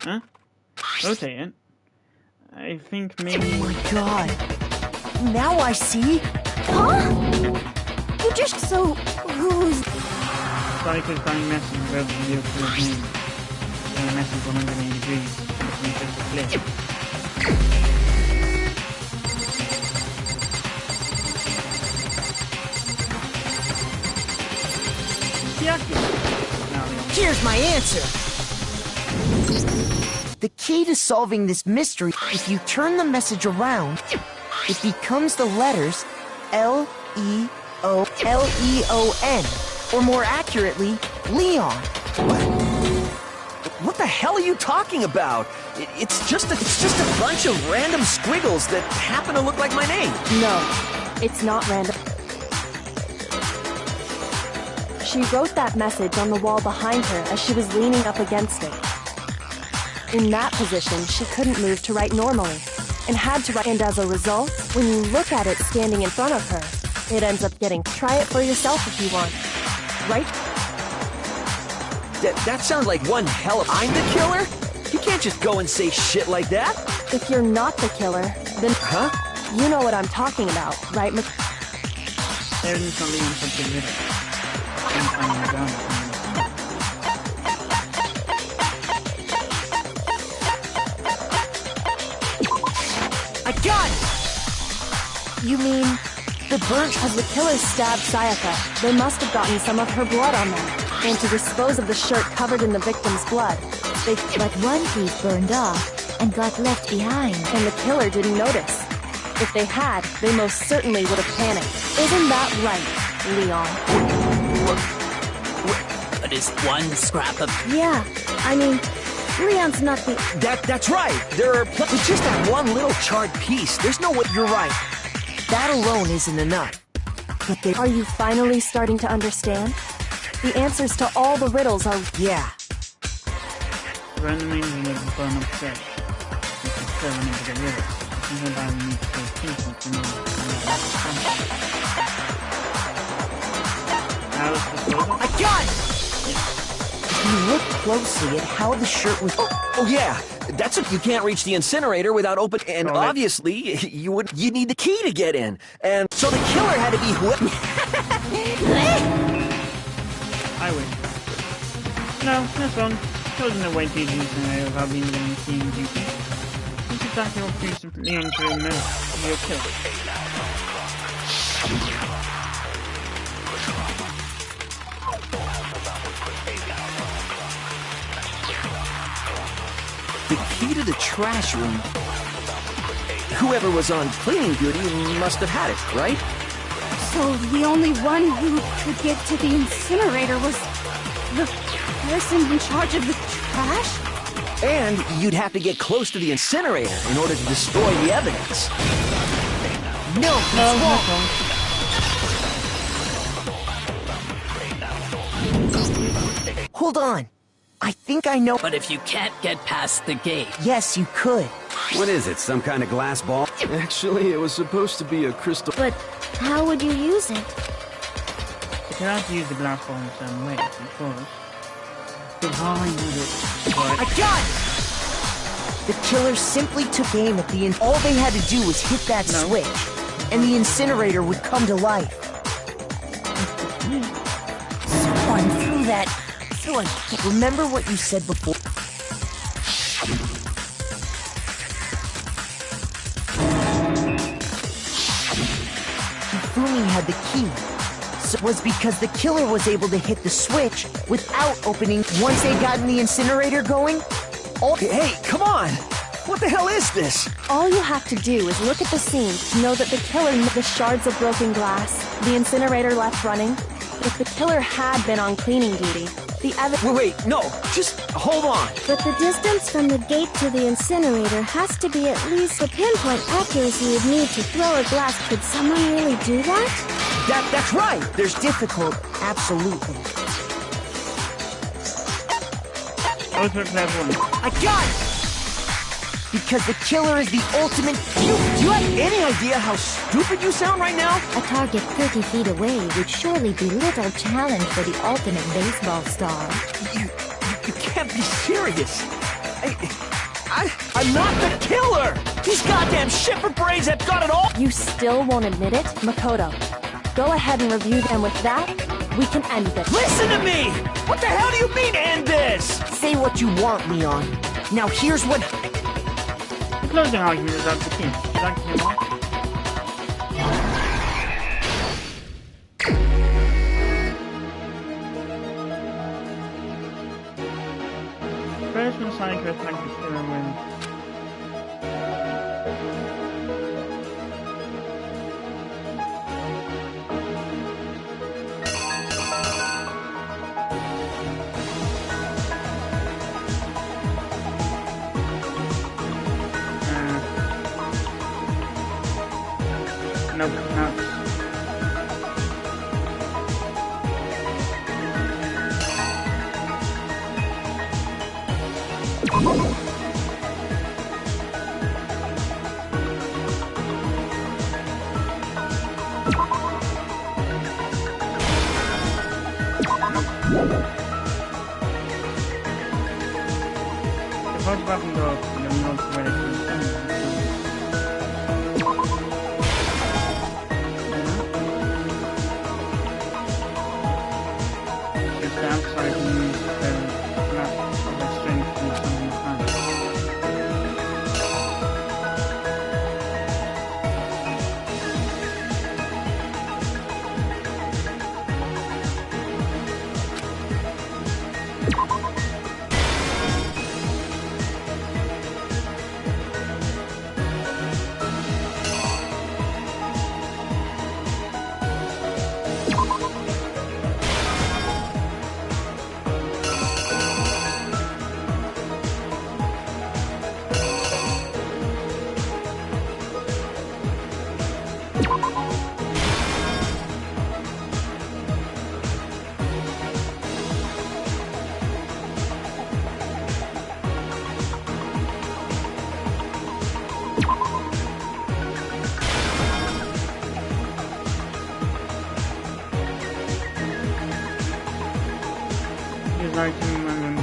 Huh? Rotate it. I think maybe... Oh my god. Now I see. Huh? You just... So... Who's... Psycho's dying message will reveal to his name. And a message 180 degrees. It's just a flip. Here's my answer. The key to solving this mystery, if you turn the message around, it becomes the letters L, Leon. Or more accurately, Leon. What the hell are you talking about? It's just a bunch of random squiggles that happen to look like my name. No, it's not random. She wrote that message on the wall behind her as she was leaning up against it. In that position, she couldn't move to write normally, and had to write. And as a result, when you look at it standing in front of her, it ends up getting. Try it for yourself if you want. Right? That sounds like one hell of... I'm the killer? You can't just go and say shit like that. If you're not the killer, then... Huh? You know what I'm talking about, right, There isn't something on something with it. I got it! You mean... The birch as the killer stabbed Sayaka, they must have gotten some of her blood on them. And to dispose of the shirt covered in the victim's blood, they... But one piece burned off and got left behind. And the killer didn't notice. If they had, they most certainly would have panicked. Isn't that right, Leon? But is one scrap of... Yeah, I mean, Leon's not the... That's right. There are... With just that one little charred piece, there's no way... You're right. That alone isn't enough. But they... Are you finally starting to understand? The answers to all the riddles are... Yeah. Random imaging of the bone upset. This is 7 into the river. Even though we need to pay attention to know how is this over? I got it! If you look closely at how the shirt was... Oh yeah. That's if you can't reach the incinerator without open... And obviously, you need the key to get in. And so the killer had to be... I win. No, that's wrong. Chosen a way to use incinerator without being within the scene duty. This is exactly what proves Leon to remember your kill. The key to the trash room. Whoever was on cleaning duty must have had it, right? So the only one who could get to the incinerator was the person in charge of the trash? And you'd have to get close to the incinerator in order to destroy the evidence. No, that's wrong. Hold on. I think I know... But if you can't get past the gate... Yes, you could. What is it, some kind of glass ball? Actually, it was supposed to be a crystal... But how would you use it? You can have to use the glass ball in some way, of course. Behind it. I got it! The killer simply took aim at the... All they had to do was hit that switch, and the incinerator would come to life. Someone threw that... Remember what you said before? Hifumi had the key. So it was because the killer was able to hit the switch without opening. Once they got in the incinerator going, Hey, come on! What the hell is this? All you have to do is look at the scene to know that the killer knew the shards of broken glass, the incinerator left running. If the killer had been on cleaning duty, the evidence... Wait, no, just hold on. But the distance from the gate to the incinerator has to be at least the pinpoint accuracy you'd need to throw a glass. Could someone really do that? That's right. There's difficult, absolutely. Those were clever ones. I got it! Because the killer is the ultimate... Do you have any idea how stupid you sound right now? A target 30 feet away would surely be little challenge for the ultimate baseball star. You can't be serious. I'm not the killer! These goddamn shipper brains have got it all! You still won't admit it, Makoto? Go ahead and review, and with that, we can end this. Listen to me! What the hell do you mean, end this? Say what you want, Leon. Now here's what... The closing argument is up to Kim. Would you like to hear more? First, when Sayaka attacked the killer with... Nope, not. If I was about to go, then not ready to if the outside means not of a strength to some kind. He's writing my name.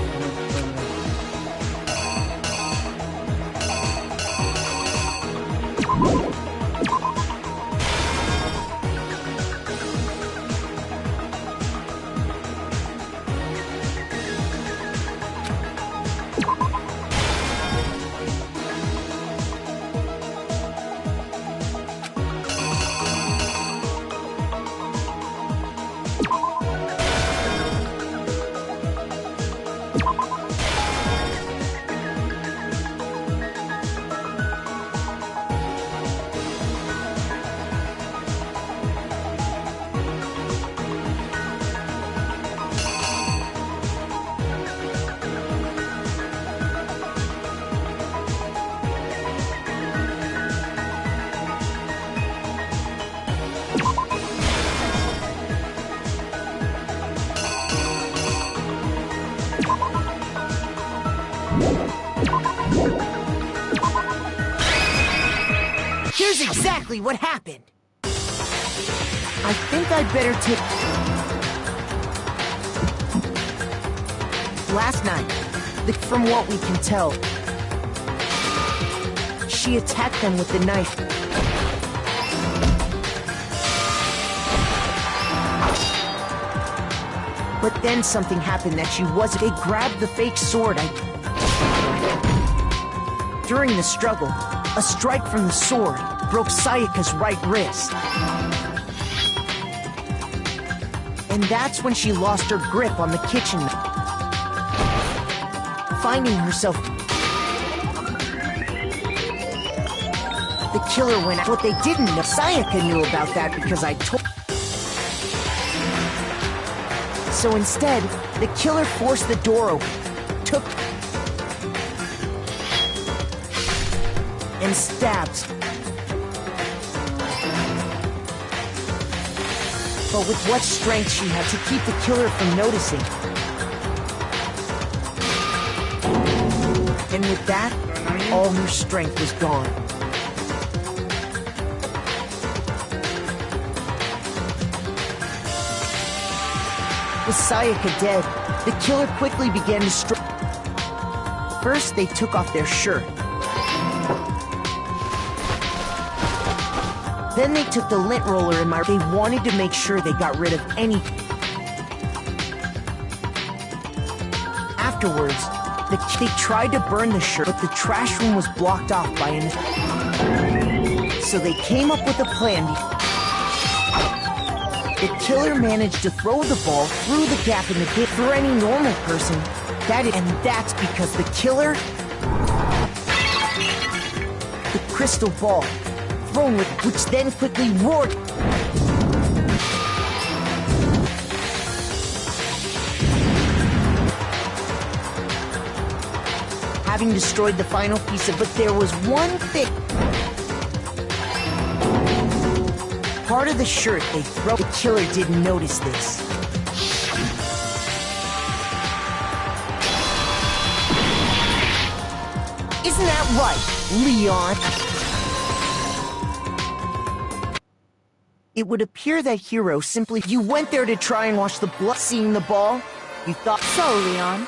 Here's exactly what happened. I think I'd better take... Last night, from what we can tell, she attacked them with the knife. But then something happened that she wasn't... They grabbed the fake sword. During the struggle, a strike from the sword broke Sayaka's right wrist. And that's when she lost her grip on the kitchen, finding herself... The killer went out. What they didn't know, Sayaka knew about that because I told... So instead, the killer forced the door open, took... and stabs. But with what strength she had to keep the killer from noticing. And with that, all her strength was gone. With Sayaka dead, the killer quickly began to strike. First, they took off their shirt. Then they took the lint roller in my... They wanted to make sure they got rid of any... Afterwards, they tried to burn the shirt, but the trash room was blocked off by an... So they came up with a plan. The killer managed to throw the ball through the gap in the gate. For any normal person, and that's because the killer... The crystal ball... thrown with, which then quickly roared. Having destroyed the final piece of, but there was one thing. part of the shirt they throw. The killer didn't notice this. Isn't that right, Leon? It would appear that Hero simply... You went there to try and wash the blood. Seeing the ball, you thought... So, Leon,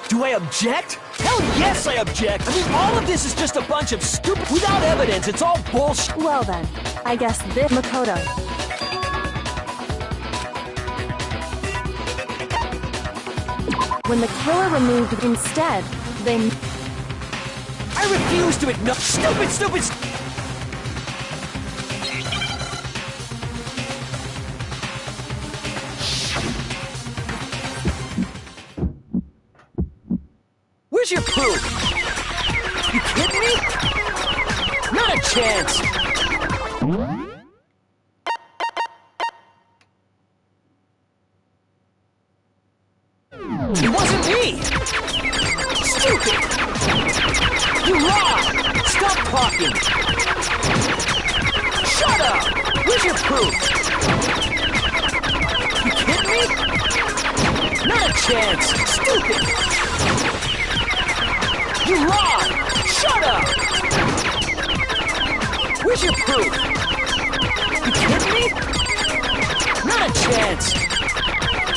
Do I object? Hell yes, I object! I mean, all of this is just a bunch of stupid... Without evidence, it's all bullshit. well then, I guess this Makoto. When the killer removed instead, they... I refuse to acknowledge... Stupid! Where's your proof? You kidding me? Not a chance! It wasn't me! Stupid! You lied! Stop talking! Shut up! Where's your proof? You kidding me? Not a chance! Stupid! You lied! Shut up! Where's your proof? You kidding me? Not a chance!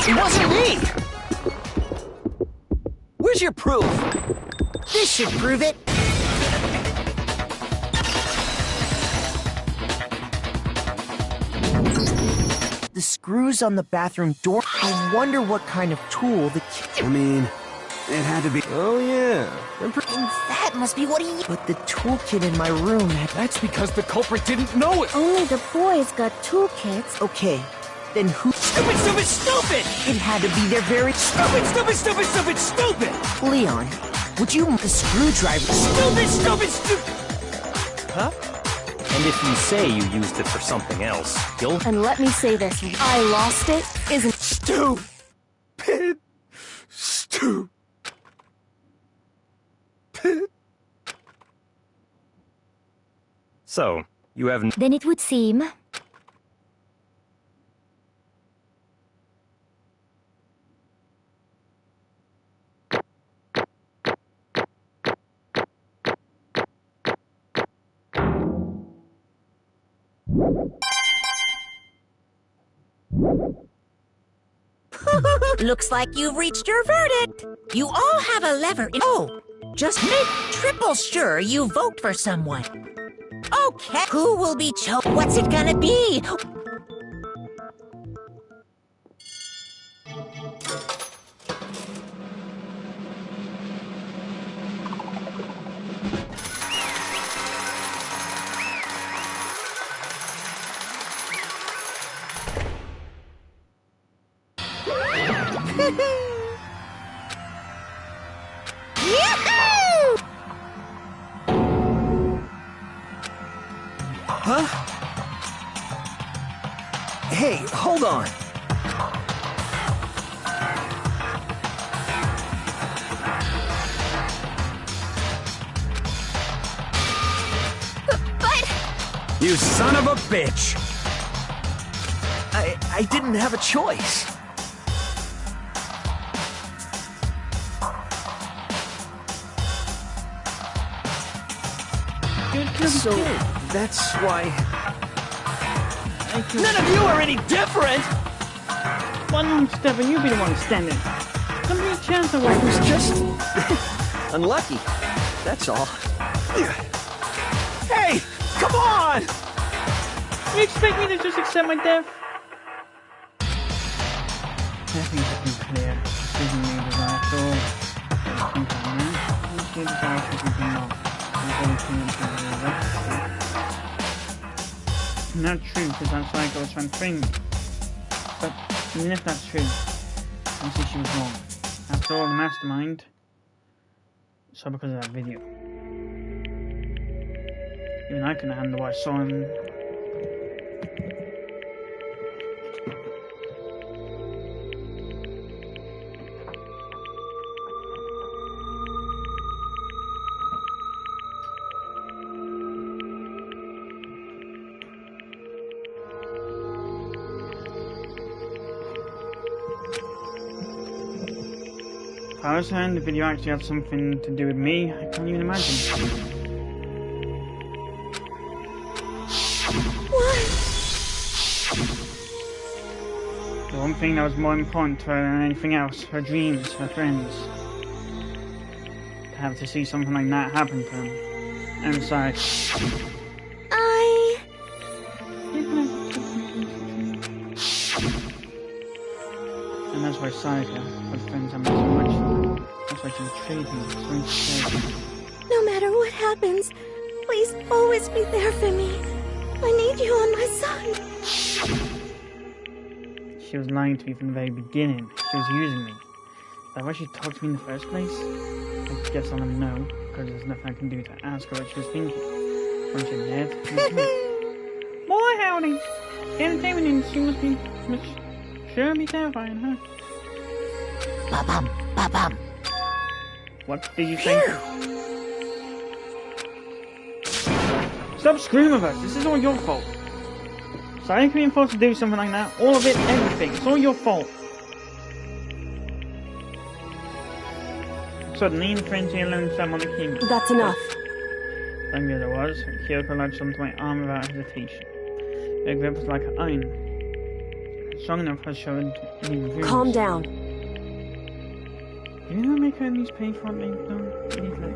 It wasn't me! Where's your proof? This should prove it. The screws on the bathroom door. I wonder what kind of tool the kid... I mean, it had to be... Oh, yeah. That must be what he... But the toolkit in my room had... That's because the culprit didn't know it. only the boys got toolkits. Okay, then who... Stupid! It had to be their very... Stupid! Leon, would you... The screwdriver... Stupid! Huh? And if you say you used it for something else, you'll... And let me say this, I lost it isn't... Stupid! So, you have... Then it would seem... Looks like you've reached your verdict. You all have a lever. Oh, just make triple sure you vote for someone. Okay, who will be chosen? What's it gonna be? Huh? Hey, hold on. You son of a bitch! I didn't have a choice. So, that's why... None of you are any different! One step and you be the one standing. Give me a chance to I work. was just... unlucky. That's all. Hey! Come on! You expect me to just accept my death? Nothing has been clear. Decision made as I thought. Let's give the house if you can not. Not true, because that psycho was trying to train me. But even if that's true, I see she was wrong. After all, the mastermind. So because of that video. Even I couldn't handle what I saw him. I was saying the video actually had something to do with me, I can't even imagine. What? The one thing that was more important to her than anything else, her dreams, her friends. To have to see something like that happen to them. I'm sorry. And that's why Sayaka, her friends have so much. That's why she's trading so instead. No matter what happens, please always be there for me. I need you on my side. She was lying to me from the very beginning. She was using me. Is that why she talked to me in the first place? I guess I'll never know, because there's nothing I can do to ask her what she was thinking. Once you're dead. Boy, howdy! The entertainment industry must be sure be terrifying, huh? Ba-bum, ba-bum. What did you say? Stop screaming with us! This is all your fault! Sayaka being forced to do something like that, all of it, everything, it's all your fault! Suddenly, the frenzy alone sat on the king. That's enough. Angry as I was, Kyoko latched onto my arm without hesitation. Her grip was like iron. Strong enough for showing me reviews. Calm down. You know make her at least pay for what they've done? Easily.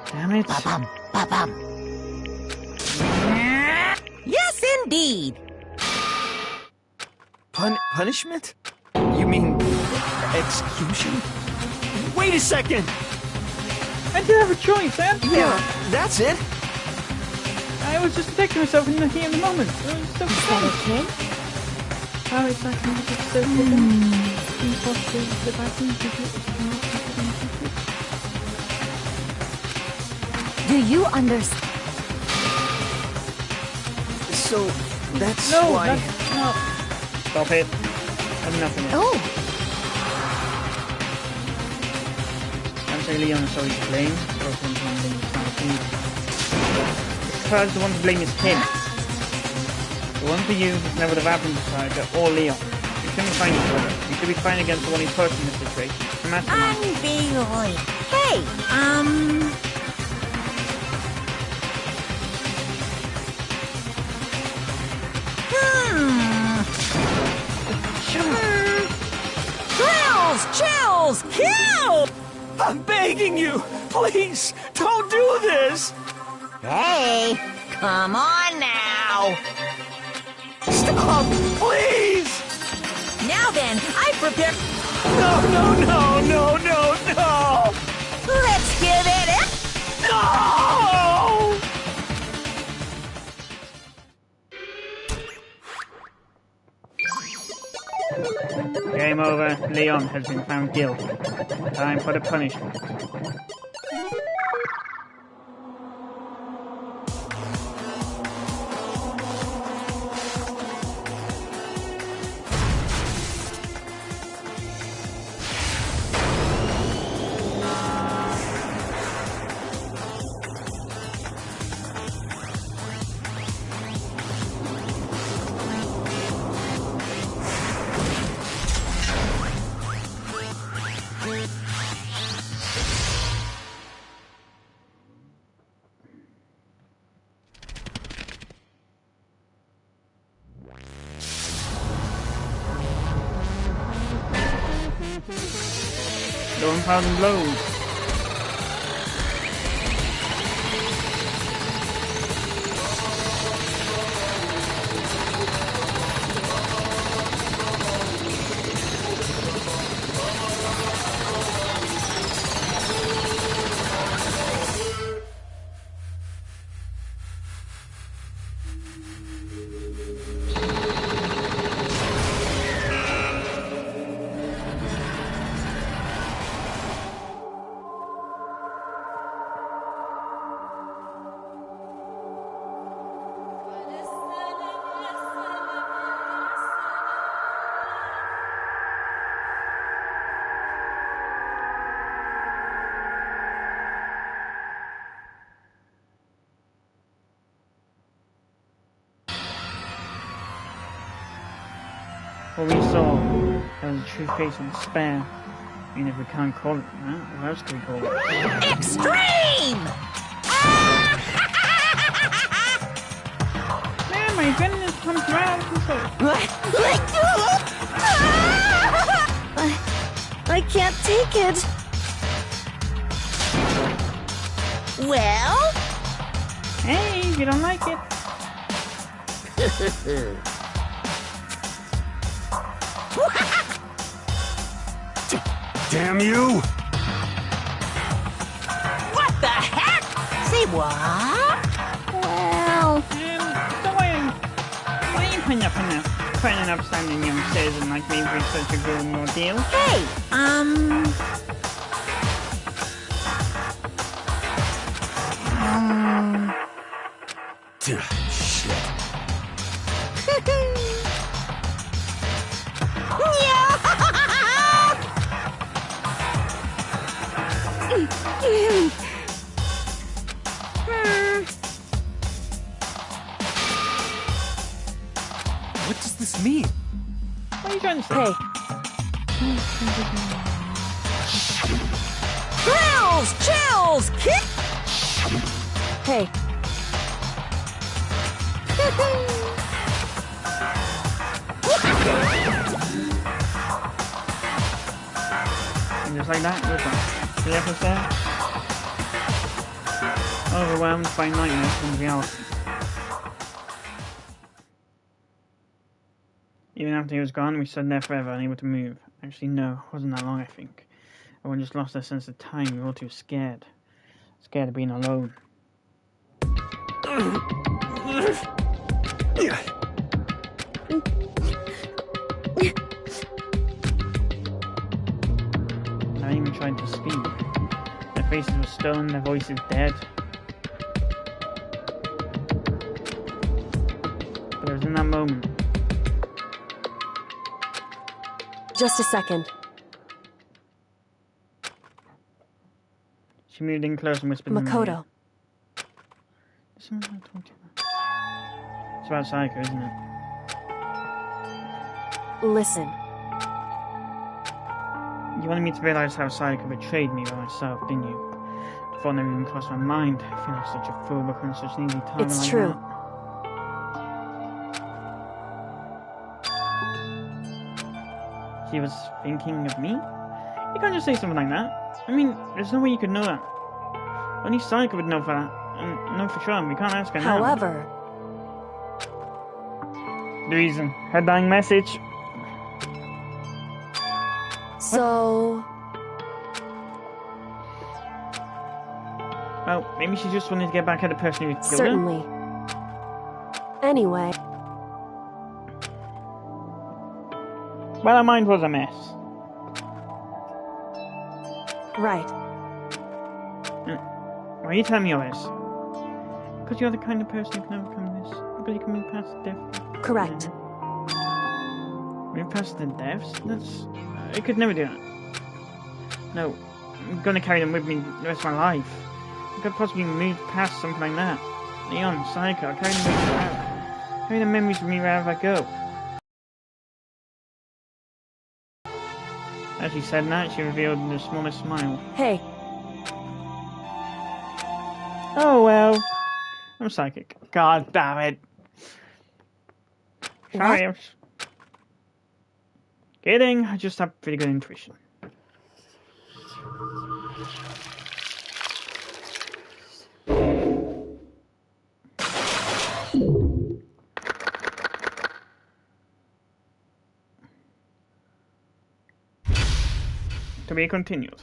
Damn it. Ba-bum, ba-bum. Yes, indeed. Punishment? You mean execution? Wait a second! I did have a choice, eh? Yeah, that's it. I was just protecting myself in the heat of the moment. It was so funny. Okay. How exactly was it so impossible that I can Do you understand? So, that's No, why... that's not... Stop it. There's nothing. Oh, I'm saying Leon is sorry to blame. Because the one to blame is him. The one for you has never would have happened to Sayaka or Leon. You shouldn't find each other. You should be fighting against the one who's put in this situation. No matter what. Unbelievable. Hey, Chills! Kill! I'm begging you! Please, don't do this! Hey, come on now. Stop! Please! Now then, I prepared... No! Let's give it a... No! Game over. Leon has been found guilty. Time for the punishment. The 1,000 blows. What we saw, there was a true face of despair. I mean, if we can't call it that, what else can we call it? Extreme! Man, my goodness, comes right out of control. I can't take it. Well? Hey, if you don't like it. Damn you! What the heck? Say what? Well... So why are you putting up enough? Quite an upstanding young citizen like me with such a grueling ordeal? Hey, Shit. What does this mean? What are you trying to say? Hey, Chills! Chills! Kick! hey, And just like that, we're done. The episode? Overwhelmed by nightmares from reality. Even after he was gone, we stood there forever, unable to move. Actually, no, it wasn't that long, I think. Everyone just lost their sense of time. We were all too scared. Scared of being alone. Not even tried to speak. Their faces were stone, their voices dead. But it was in that moment. just a second. She moved in close and whispered in my ear. Makoto. It's about Psycho, isn't it? Listen. You wanted me to realize how Psycho betrayed me by myself, didn't you? The thought never even crossed my mind. I feel like such a fool becoming such an easy target It's like true. that. She was thinking of me? You can't just say something like that. I mean, there's no way you could know that. Only Psycho would know for that. And know for sure, and we can't ask her now. However... The reason. Her dying message. So... Well, maybe she just wanted to get back at the person who killed her. Certainly. Anyway... Well, her mind was a mess. Right. Why are you telling me all this? Because you're the kind of person who can overcome this. Because you can move past death. Correct. Move past the deaths? That's... I could never do that. No. I'm gonna carry them with me the rest of my life. I could possibly move past something like that. Leon, Psycho, I'll carry them with me wherever. Carry the memories with me wherever I go. As she said that, she revealed the smallest smile. Hey. Oh well. I'm psychic. God damn it. Sorry. I'm kidding. I just have pretty good intuition. To be continued.